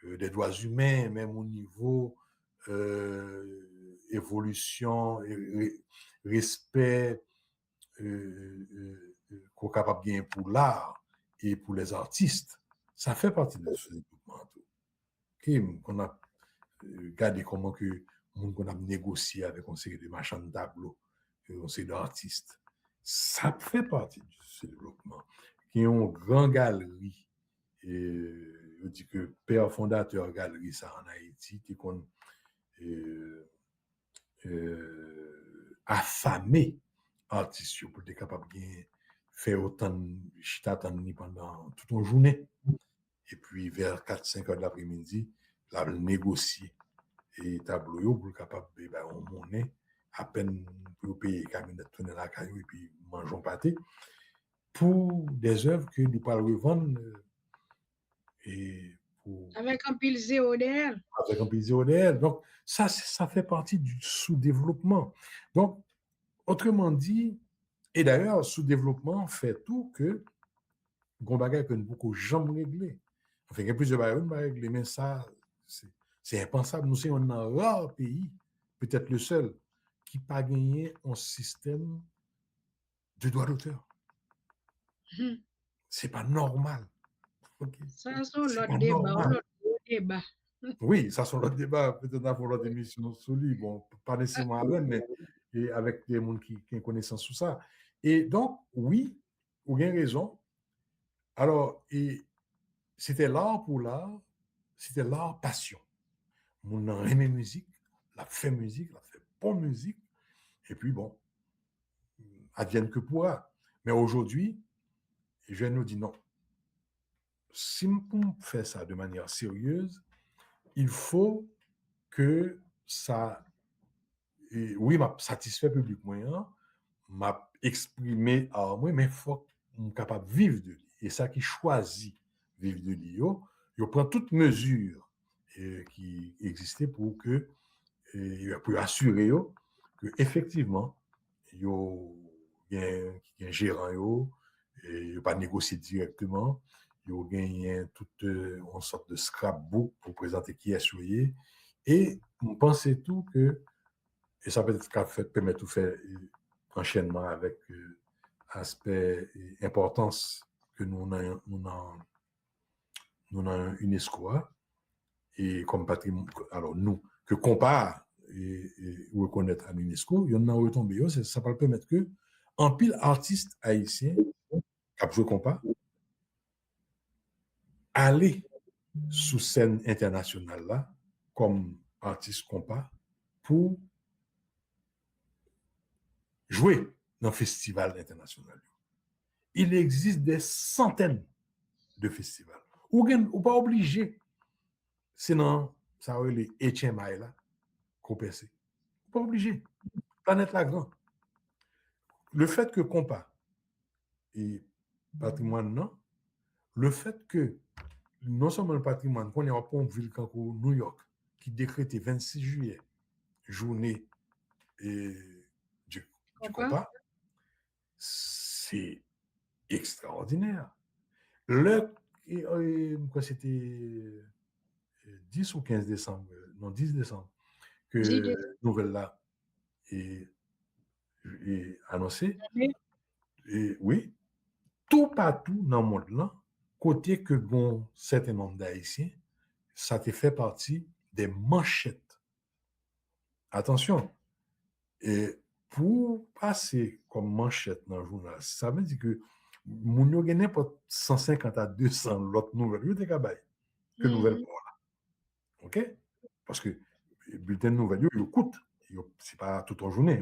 des droits humains, même au niveau évolution, respect qu'on est capable de gagner pour l'art et pour les artistes. Ça fait partie de ce développement. Okay, qu'on a regardé comment que qu'on a négocié avec un série de marchands de tableaux, un série d'artistes. Ça fait partie de ce développement. Qui est une grande galerie. Et je dis que père fondateur galerie ça en Haïti, qui qu'on affamé artistes pour être capable de faire autant de chita pendant toute une journée. Et puis vers 4-5 heures de l'après-midi, là, négocier et tableau pour être capable de ben, on monnaie à peine pour payer camionnette tourner la caillou et puis mangeons pâté pour des œuvres que nous pouvons revendre et pour avec un pile zéro derrière. Avec un pile zéro derrière. Donc ça fait partie du sous-développement. Donc autrement dit, et d'ailleurs sous-développement fait tout que gon bagay que nous beaucoup jamais réglé. Enfin, il y a plusieurs bagages à régler, mais ça c'est impensable. Nous sommes un rare pays, peut-être le seul, qui n'a pas gagné un système de droit d'auteur. C'est pas normal. Okay. Ça, c'est l'autre débat. Oui, ça, c'est l'autre débat. Peut-être pour l'autre émission sur lui. Bon, pas nécessairement avec, mais et avec des gens qui ont connaissance sur ça. Et donc, oui, vous avez raison. Alors, et c'était l'art pour l'art, c'était l'art passion. Mon a aimé musique, la fait bonne musique, et puis bon, advienne que pourra. Mais aujourd'hui, je nous dis non. Si on fait ça de manière sérieuse, il faut que ça, oui, m'a satisfait le public moyen, m'a exprimé à moi, mais il faut qu'on soit capable de vivre de lui. Et ça qui choisit vivre de lui, il prend toutes mesures qui existaient pour que pour assurer que effectivement il y a un gérant et pas négocier directement, il y a toute une sorte de scrapbook pour présenter qui est soyez et on pensait tout que et ça peut être permettre tout faire enchaînement avec aspect et importance que nous avons UNESCO et comme patrimoine, alors nous, que compare et reconnaître à l'UNESCO, il y en a retombé, ça va permettre que, en pile artistes haïtiens, cap je compare, aller sous scène internationale là, comme artiste compas, pour jouer dans le festival international. Il existe des centaines de festivals. Ou pas obligé, sinon, ça aurait les HMI là, qu'on perce. Pas obligé. Planète la grande. Le fait que compas et patrimoine non, le fait que non seulement le patrimoine, qu'on est à Pontville, New York, qui décrète 26 juillet, journée du compas, c'est extraordinaire. Quoi, c'était 10 ou 15 décembre, non, 10 décembre, que nouvelle là est annoncée. Et oui, tout partout dans le monde là, côté que bon certain nombre d'Haïtiens, ça te fait partie des manchettes. Attention, et pour passer comme manchette dans le journal, ça veut dire que mon yo gagné pas 150 à 200 l'autre nouvelle, yo te kabay que nouvelle pour là. OK? Parce que bulletin de nouvelles yo coûte, c'est pas toute la journée,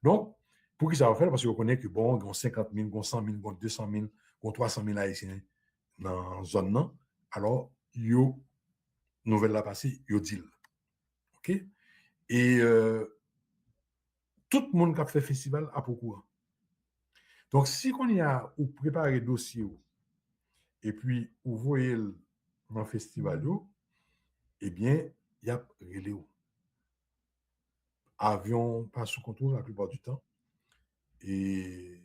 donc pour qui ça va faire parce qu'on connaît que bon, il y a 50 000, il y a 100 000, il y a 200 000, il y a 300 000 haïtiens dans la zone là. Alors yo nouvelle la passée, yo deal. OK? Et tout le monde qui a fait festival a pourquoi. Donc, si on y a ou préparé le dossier, et puis vous voyez dans le festival, eh bien, il y a relais. Avion pas sous contrôle la plupart du temps. Et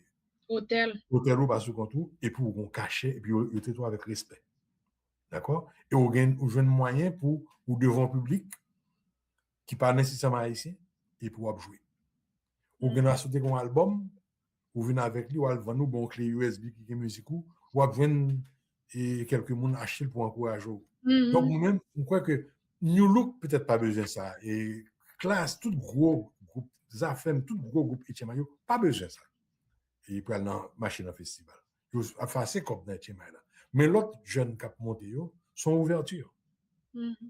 hôtel ou pas sous contrôle, et puis on cachait, et puis on était avec respect. D'accord? Et ou jeune moyen pour ou devant public qui pas nécessairement haïtien et pour jouer. Ou bien a sauté un album, ou venir avec lui, ou al vendre nous bon clé USB qui est musique ou besoin et quelques monde acheter pour encourager. Donc moi-même, je crois que New Look peut-être pas besoin de ça et classe tout gros groupe Zafem, tout gros groupe Etchemayo, pas besoin de ça. Et pour aller dans machine festival. Yo a fait assez comme dans Etchemayo là. Mais l'autre jeune cap monté yo sont ouverture.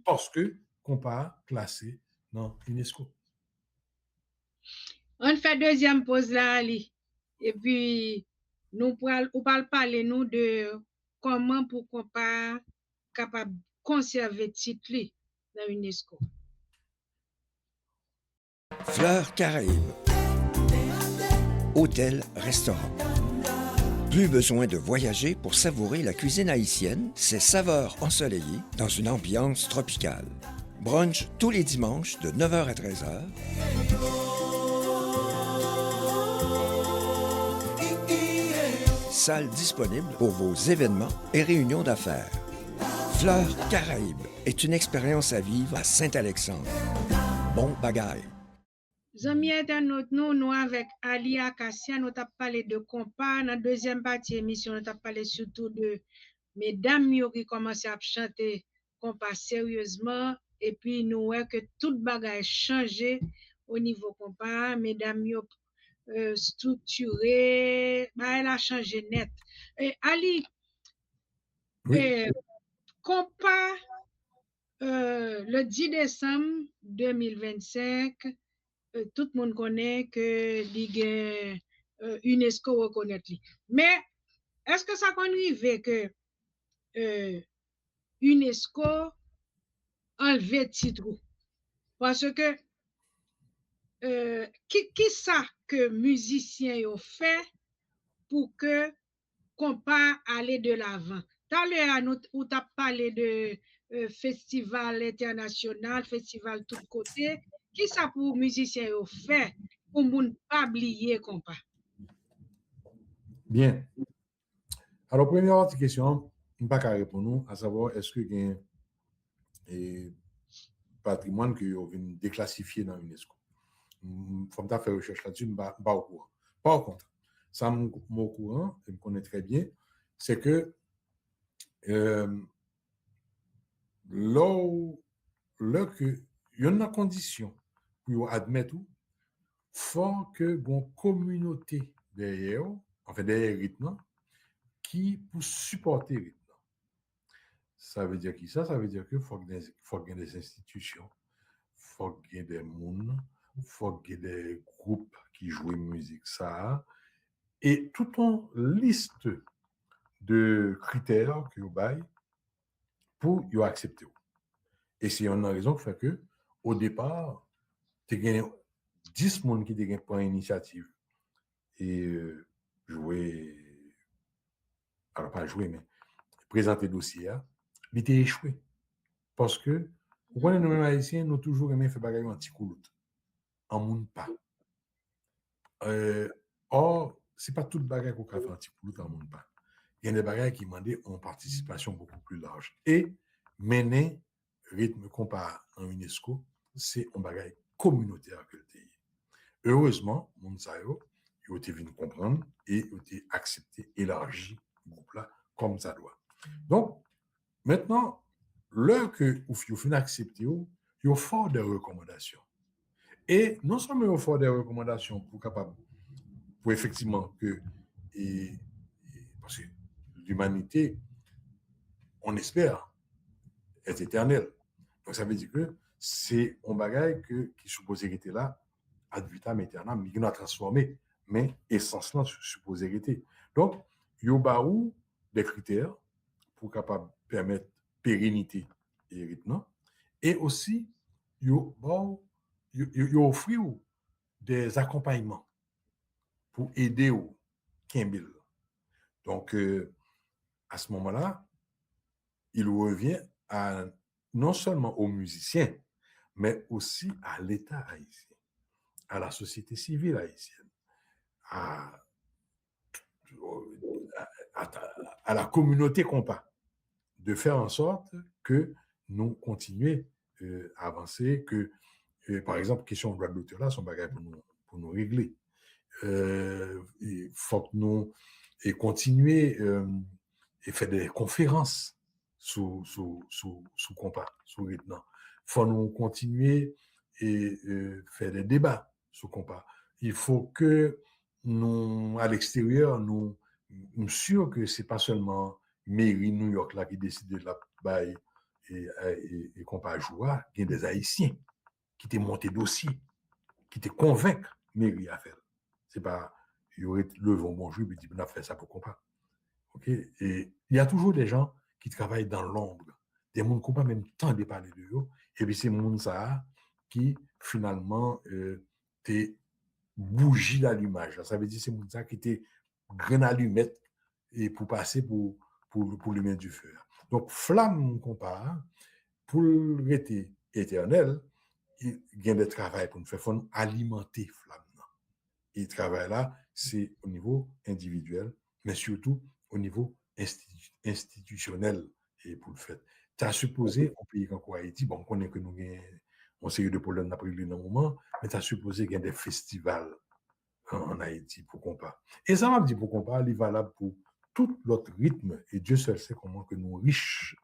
Parce que qu'on pas classé dans UNESCO. On fait deuxième pause là, Ali. Et puis, nous pourrons parler nous de comment pour qu'on pas capable de conserver le titre dans l'UNESCO. Fleurs Caraïbes. Hôtel, restaurant. Plus besoin de voyager pour savourer la cuisine haïtienne, ses saveurs ensoleillées dans une ambiance tropicale. Brunch tous les dimanches de 9h à 13h. Salle disponible pour vos événements et réunions d'affaires. Fleurs Caraïbes est une expérience à vivre à Saint-Alexandre. Bon bagaille. Amis internautes, nous avec Ali Akassia, nous avons parlé de compas. Dans la deuxième partie de l'émission, nous avons parlé surtout de mesdames qui commencent à chanter compas sérieusement. Et puis, nous voyons que toute bagaille a changé au niveau compas. Mesdames structurées, elle a changé net. Et Ali, oui. Compas, le 10 décembre 2025, tout le monde connaît que UNESCO reconnaît. Mais est-ce que ça arrive que UNESCO enlève le titre? Parce que qui ça que musiciens ont fait pour que qu'on pas aller de l'avant? Tout à l'heure, nous avons parlé de festival international, festival tout côté. Qui ça pour musiciens ont fait pour ne pas oublier compas? Bien. Alors, première question, je ne peux pas répondre à savoir est-ce que il y a un patrimoine que vous avez déclassifié dans l'UNESCO. Il faut faire recherche là-dessus, je ne suis pas au courant. Par contre, ça je suis au courant, je me connais très bien, c'est que là que il y a une condition pour admettre tout, faut que bon communauté derrière, enfin derrière rythme, qui pour supporter le rythme. Ça veut dire qui ça? Ça veut dire que faut qu'il y ait des institutions, faut qu'il y ait des mondes, faut qu'il y ait des groupes qui jouent musique ça, et tout en liste de critères que vous baillez pour y accepter. Et c'est une raison qui fait que au départ, tu gagné 10 personnes qui ont pris l'initiative et jouer, alors pas jouer, mais présenter le dossier, il était échoué. Parce que, vous voyez, nous, Haïtiens, nous toujours aimé faire bagaille en petit couloute. En monde pas. Or, c'est pas tout le bagaille qu'on fait en petit couloute en monde pas. Il y a des bagailles qui demandent une participation beaucoup plus large. Et mener rythme compas en UNESCO, c'est un bagaille communautaire que le pays. Heureusement, mon sayo, il a été venu comprendre et il a été accepté, élargi le groupe là comme ça doit. Donc, maintenant, l'heure que vous finissez accepter, il y a fort des recommandations. Et non seulement il y a fort des recommandations pour effectivement que, parce que l'humanité, on espère, est éternelle. Donc, ça veut dire que c'est un bagage qui supposait être là, ad vitam aeternam, mais qui nous a transformé, mais essentiellement supposé être. Donc, il y a des critères pour capable permettre pérennité et rythme, et aussi, il y a offrir des accompagnements pour aider au Kimbil. Donc, à ce moment-là, il revient non seulement aux musiciens, mais aussi à l'État haïtien, à la société civile haïtienne, à la communauté compas de faire en sorte que nous continuions à avancer, que, par exemple, question de droit de l'auteur là, son bagage pour nous régler. Il faut que nous continuer et faire des conférences sous compas, sous rythme. Il faut nous continuer et faire des débats sous compas. Il faut que nous, à l'extérieur, nous sûr que c'est pas seulement mairie New York là qui décide de la bail et compas jouer, il y a des Haïtiens qui t'ont monté dossier, qui t'ont convaincu mairie à faire. C'est pas, il y aurait le vent bonjour et dit, on a fait ça pour compas. OK? Et il y a toujours des gens qui travaillent dans l'ombre. Des gens qui n'ont pas même temps de parler de eux. Et puis, c'est gens ça qui, finalement, t'es bougie d'allumage. Ça veut dire c'est gens ça qui t'es grain allumette et pour passer pour lumière du feu. Donc, flamme compas, pour rester éternel, il y a des travail pour nous faire alimenter flamme. Et le travail là, c'est au niveau individuel, mais surtout au niveau institutionnel et pour le fait. Tu as supposé, au pays comme Haïti, bon, on connaît que nous avons une série de problèmes après le moment, mais tu as supposé qu'il y a des festivals en Haïti pour compas. Et ça m'a dit pour compas, il est valable pour tout l'autre rythme, et Dieu seul sait comment que nous riches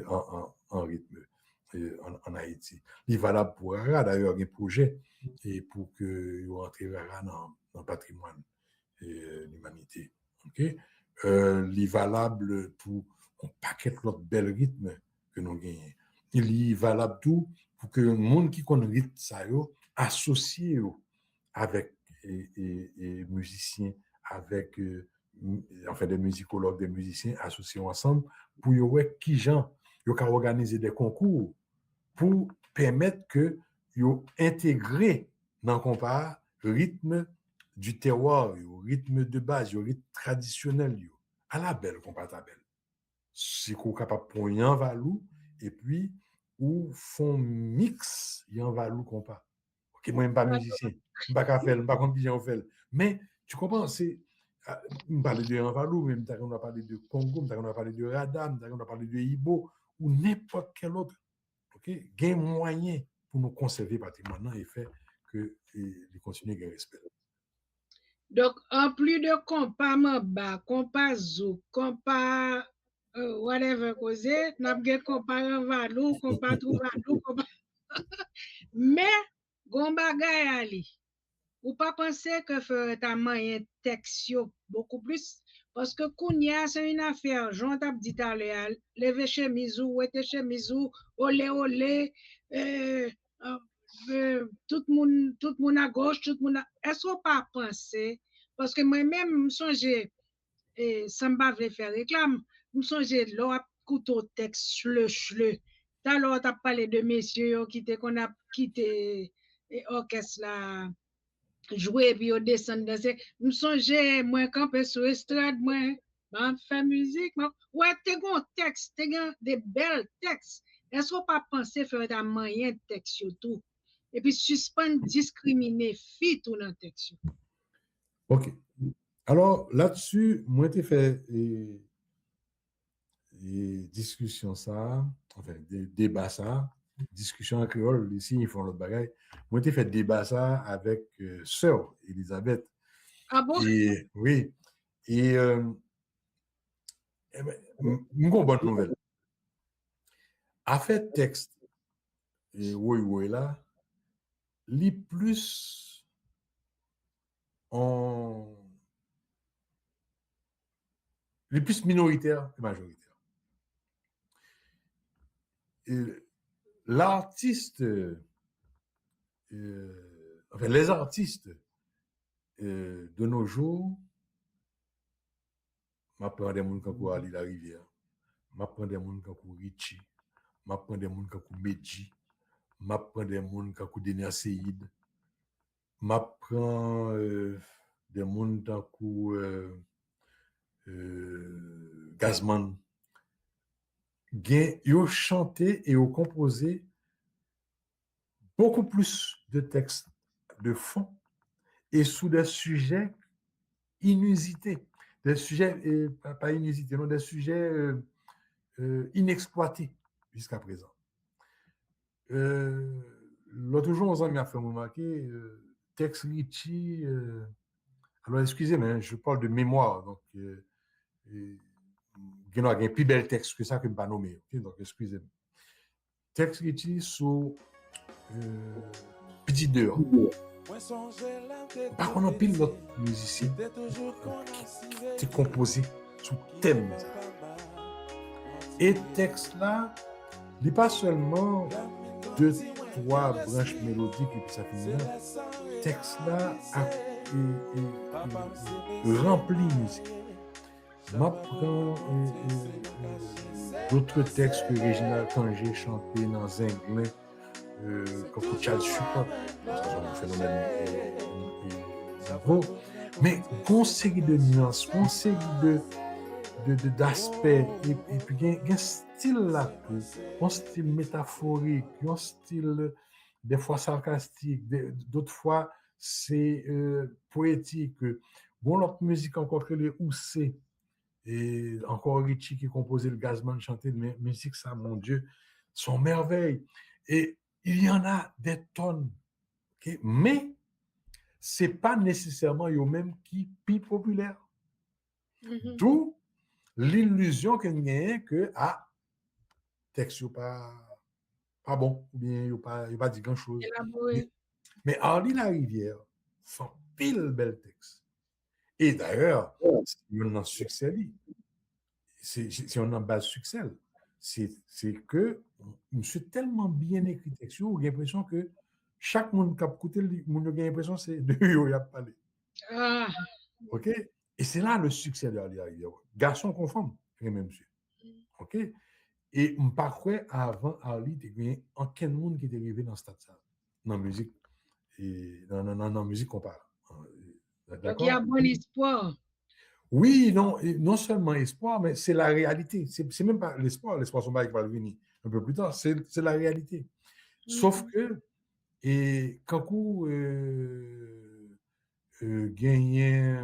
en rythme en Haïti. Il est valable pour Rara, d'ailleurs, un projet et pour que vous rentrez Rara dans le patrimoine de l'humanité. Okay? Il est valable pour un paquet d'autres belles rythmes que nous gagnons. Il est valable tout pour que le monde qui connaît rythme ça associé avec et musiciens, avec enfin des musicologues, des musiciens associés ensemble pour voir qui gens ils ont organisé des concours pour permettre que ils intègrent dans le compas le rythme du terroir, le rythme de base, le rythme traditionnel, à la belle compas ta belle. C'est qu'on est capable de prendre un valou et puis ou font mix un valou compas. OK, moi même pas musicien, je pas faire, je pas comme bien fait. Mais tu comprends, c'est on parle de un valou, même on a parlé de Congo, on a parlé de Radam, on a parlé de Ibo ou n'importe quel autre. OK, gain moyen pour nous conserver patrimoine et faire que les continuer à gagner respect. Donc, en plus de compas mamba, compas zouk, compas whatever causé, n'a pas compas renvalou, compas trouvalou, compas. Mais, gon bagay ali. Ou pas penser que faire ta moyen texte beaucoup plus parce que kounya c'est une affaire, j'en t'a dit à l'heure, lever chemise ou était chemise ou olé tout le monde à gauche, tout le monde est-ce qu'on pas penser parce que moi-même me songer et ça me veut faire réclame, me songer là couteau texte chle. T'as l'autre t'as parlé de messieurs qui qu'on a quitté orchestre là jouer puis au descendre danser me songer moi camper sur estrade moi faire musique moi ouais t'es un texte t'es des belles textes est-ce qu'on pas penser faire un moyen de texte surtout et puis suspendre discriminer filles tout dans texte. OK. Alors là-dessus moi t'ai fait discussion ça enfin débat ça discussion en créole, ici, ils font le bagage. Moi, j'ai fait débat ça avec sœur Elisabeth. Ah bon? Et, oui. Et, une bonne nouvelle. A fait texte, oui, là, les plus minoritaires que majoritaires. L'artiste, enfin les artistes de nos jours, m'apprend des gens comme Ali La Rivière, m'apprend des gens comme Richie, m'apprend des gens comme Medji, m'apprend des gens comme Denia Seyid, m'apprend des gens comme Gazman. Ils ont chanté et ont composé beaucoup plus de textes de fond et sous des sujets inusités. Des sujets, pas inusités, non, des sujets inexploité jusqu'à présent. L'autre jour, on m'a fait remarquer Tex Ritchie. Alors, excusez-moi, je parle de mémoire. Donc, il y a un plus bel texte que ça que je ne pas nommer. Okay? Donc, excusez-moi. Tex Ritchie sur Petit Dehors. Par contre, on pile d'autres musiciens qui sont composés sous thème. Et texte là, il n'est pas seulement 2-3 branches mélodiques et puis ça finit là. Texte là est rempli de musique. Je prends d'autres textes que Réginald Tanger chantait dans Zinglin, comme Charles Chupa, c'est un phénomène nouveau. Mais une série de nuances, une série d'aspects, et puis il y a un style là, un style métaphorique, un style des fois sarcastique, d'autres fois c'est poétique. Bon, l'autre musique encore que les Houssé, et encore Ritchie qui composait le Gazman chantait de musique, ça, mon Dieu, sont merveilles. Et il y en a des tonnes, okay? Mais c'est pas nécessairement eux-mêmes qui sont populaires. Mm-hmm. D'où l'illusion qu'on a que texte pas bon, ou bien il pas dit grand chose. Mais Henri Larivière sont pile bel texte. Et d'ailleurs, si on a succès, si on a base succès, c'est que je suis tellement bien écrit texte, j'ai l'impression que chaque monde qui a écouté, a l'impression que c'est de eux qui a parlé. OK? Et c'est là le succès de Henri Larivière. Garçon conforme, même monsieur. OK? Et je ne pas croire avant Henri, il y a aucun monde qui est arrivé dans ce stade-là, dans la musique. Et dans la musique qu'on parle. Donc il y a bon espoir. Oui, non seulement espoir, mais c'est la réalité. C'est même pas l'espoir son bail qui va venir un peu plus tard, c'est la réalité. Sauf que, et quand vous gagnez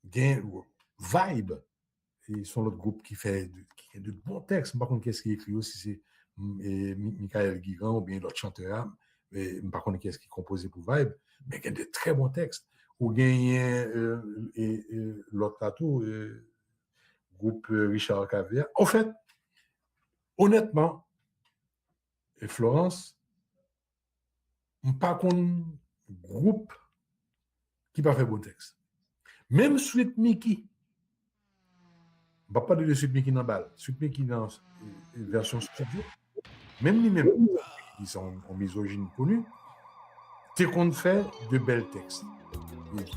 Vibe, et sont l'autre groupe qui fait de bons textes, par contre, qu'est-ce qui écrit aussi, c'est Michael Guigan ou bien l'autre chanteur, par contre, qu'est-ce qui composait pour Vibe, mais il y a de très bons textes. Ou gagner l'autre tatou, groupe Richard Cavier. En fait, honnêtement, Florence, pas qu'on groupe qui pas fait bon texte. Même Sweet Mickey, on va pas de Sweet Mickey dans balle, Sweet Mickey dans version studio, même lui-même, ils sont en misogyne connue, t'es qu'on fait de bels textes.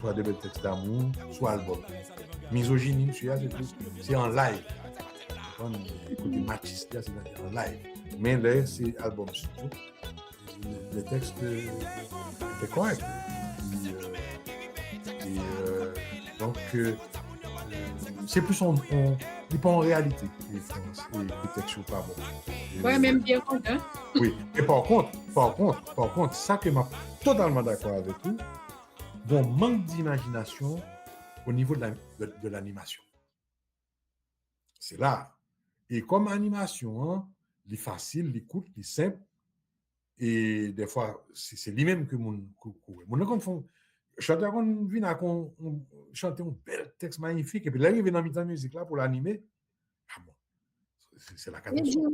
Soit des belles textes d'amour, soit album. Misogynie, c'est en live. Écoutez, Matisse, c'est en live. Mais là, c'est album surtout. Les textes étaient corrects. Donc, c'est plus il pas en réalité les textes sont pas bons. Ouais, même bien content. Oui. Et par contre, ça que m'a totalement d'accord avec vous, bon manque d'imagination au niveau de l'animation. C'est là. Et comme animation, il est facile, il est court, il est simple. Et des fois, c'est lui-même que mon chanteur qu'on vient chanter un bel texte magnifique et puis l'arriver dans la musique là pour l'animer, bon, c'est la catastrophe.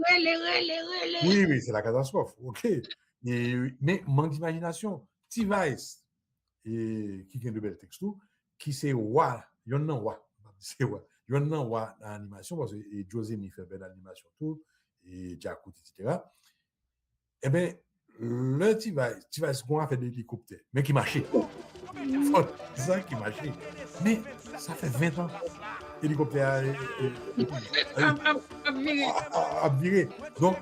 Oui, c'est la catastrophe. OK. Mais manque d'imagination. T-Vice et qui gagne de belles textes, qui c'est wa, yon nan wa, c'est wa, yon nan wa dans l'animation, parce que José m'y fait belle animation tout, et Jacou, etc. Eh bien, le T-Vice, qu'on a fait des hélicoptères, mais qui marchait. C'est ça qui marchait. Mais ça fait 20 ans. Hélicoptère a viré. Donc,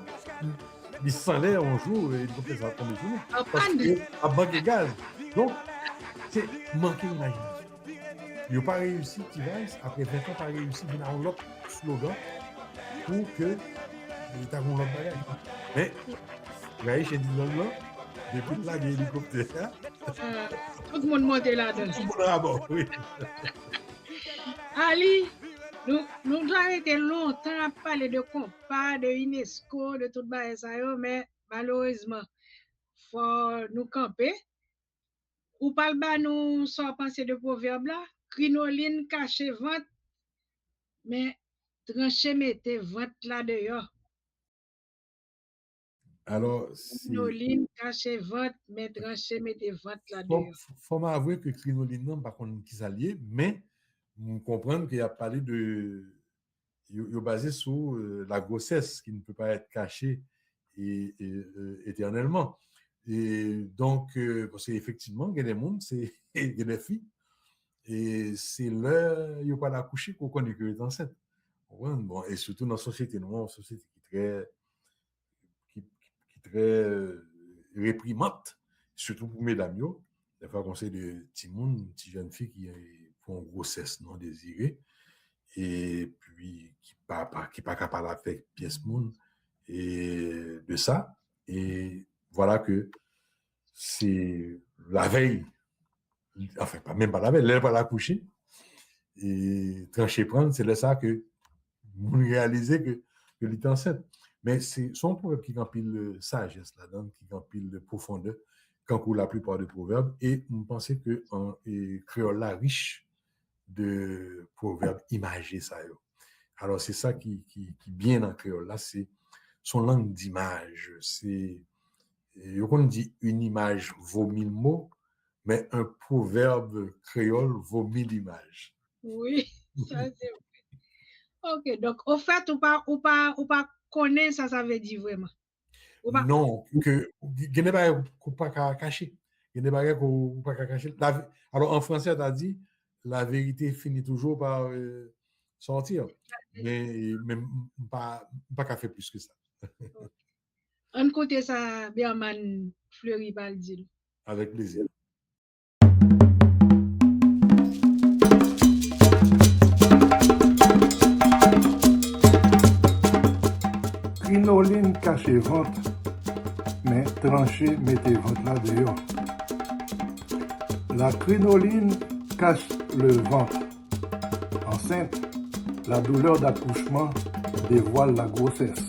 il s'en l'air un jour, l'hélicoptère va tomber sur nous. Parce qu'à banque égale. Donc, c'est manquer d'imagination. Il n'a pas réussi, T-Vice, après 20 ans, pas réussi, il a un autre slogan pour que il t'a un autre bagage. Mais, voyez, chez Dylan là, depuis là, il y a l'hélicoptère. Tout le monde monte là-dedans. Tout le monde là-bas, oui. Ali, Nous avons arrêté longtemps à parler de compas, de UNESCO, de tout ça, mais malheureusement, faut nous camper. Ou pas nous sans penser de proverbe là, crinoline caché vente, mais tranché mettez vente là dehors. Alors, crinoline caché vente, mais tranché mettez vente là dehors. Faut m'avouer que crinoline non par contre qui s'allier, mais vous comprenez qu'il a parlé de basé sur la grossesse qui ne peut pas être cachée éternellement. Et donc, parce qu'effectivement, il y a des mondes, il y a des filles, et c'est là, il n'y a pas d'accoucher qu'on connaît que les enceinte. Bon, et surtout dans la société, nous, une société qui est très réprimante, surtout pour mesdames, des fois, on sait de petits monde, une petite jeune fille qui font une grossesse non désirée, et puis qui n'est pas capable de faire pièce monde, et de ça, et voilà que c'est la veille, enfin, même pas la veille, elle va la coucher, et trancher prendre, c'est là ça que vous réalisez que l'île est enceinte. Mais c'est son proverbe qui empile sagesse là-dedans, qui empile profondeur, quand la plupart des proverbes, et vous pensez que créole là riche de proverbes imagés, ça. Alors, c'est ça qui bien en créole là, c'est son langue d'image, c'est on dit une image vaut 1000 mots, mais un proverbe créole vaut 1000 images. Oui, ça c'est vrai. Ok, donc au fait, ou pas connaître ça veut dire vraiment. Non, que il n'y a pas qu'on pas cacher. Il n'y a pas qu'on pas cacher. Alors en français, tu as dit la vérité finit toujours par sortir, mais pas qu'à faire plus que ça. Un côté ça, Berman Fleury va le dire. Avec plaisir. Crinoline cachez vente, mais tranché mettez vente là dehors. La crinoline cache le ventre. Enceinte, la douleur d'accouchement dévoile la grossesse.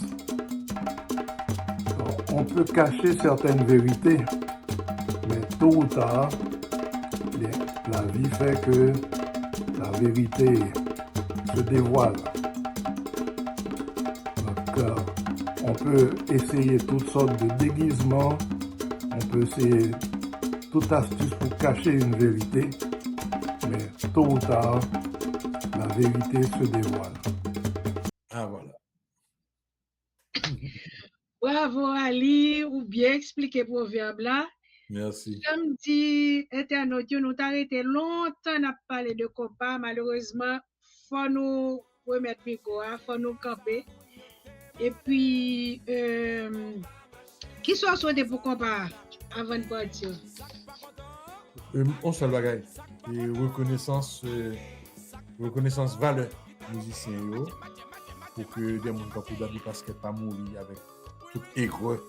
On peut cacher certaines vérités, mais tôt ou tard, la vie fait que la vérité se dévoile. Donc, on peut essayer toutes sortes de déguisements, on peut essayer toute astuce pour cacher une vérité, mais tôt ou tard, la vérité se dévoile. Ah, voilà. Bravo Ali, ou bien expliqué proverbe là. Merci. Comme dit internaute, nous t'arrêté longtemps à parler de compas. Malheureusement, faut nous remettre micro, faut nous camper. Et puis, qui soit souhaité pour compas avant de partir? On se bagaille. Et reconnaissance valeur musicien pour que des gens qui ont des basket pas mourir avec tout aigreur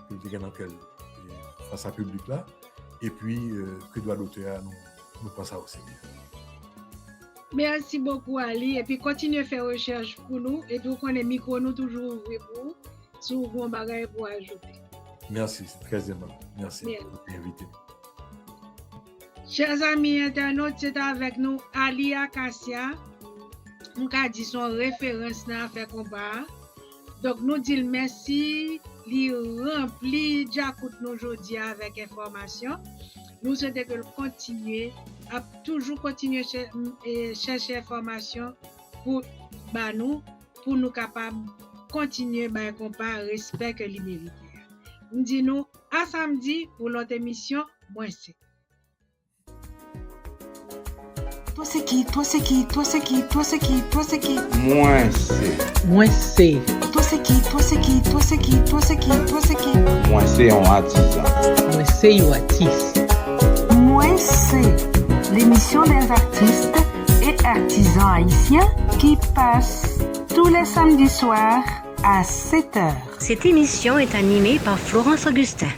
que des gens face à public là. Et puis, que doit l'auteur nous pense ça aussi. Merci beaucoup Ali. Et puis, continuez à faire recherche pour nous. Et puis, on est micro, nous toujours ouvrés pour vous. Si vous avez un bagage pour ajouter. Merci, c'est très aimable. Merci pour m'inviter. Chers amis internautes, c'est avec nous Ali Acacia. Nous avons dit son référence dans l'affaire compas. Donc, nous disons merci. Il remplit Jacout nous aujourd'hui avec information. Nous souhaitons que continuer à toujours continuer à chercher information pour nous capables continuer à compas respect que les mérite. Nous disons à samedi pour l'autre émission. Moi c'est. Toi c'est qui? Toi c'est qui? Toi c'est qui? Toi c'est qui? Toi c'est qui? Moi c'est. Moi c'est. Toi c'est qui? Toi c'est qui? Toi c'est qui? Toi c'est qui? Toi c'est qui? Moi c'est un artisan. Moi c'est un artiste. Moi c'est l'émission des artistes et artisans haïtiens qui passe tous les samedis soirs à 7h. Cette émission est animée par Florence Augustin.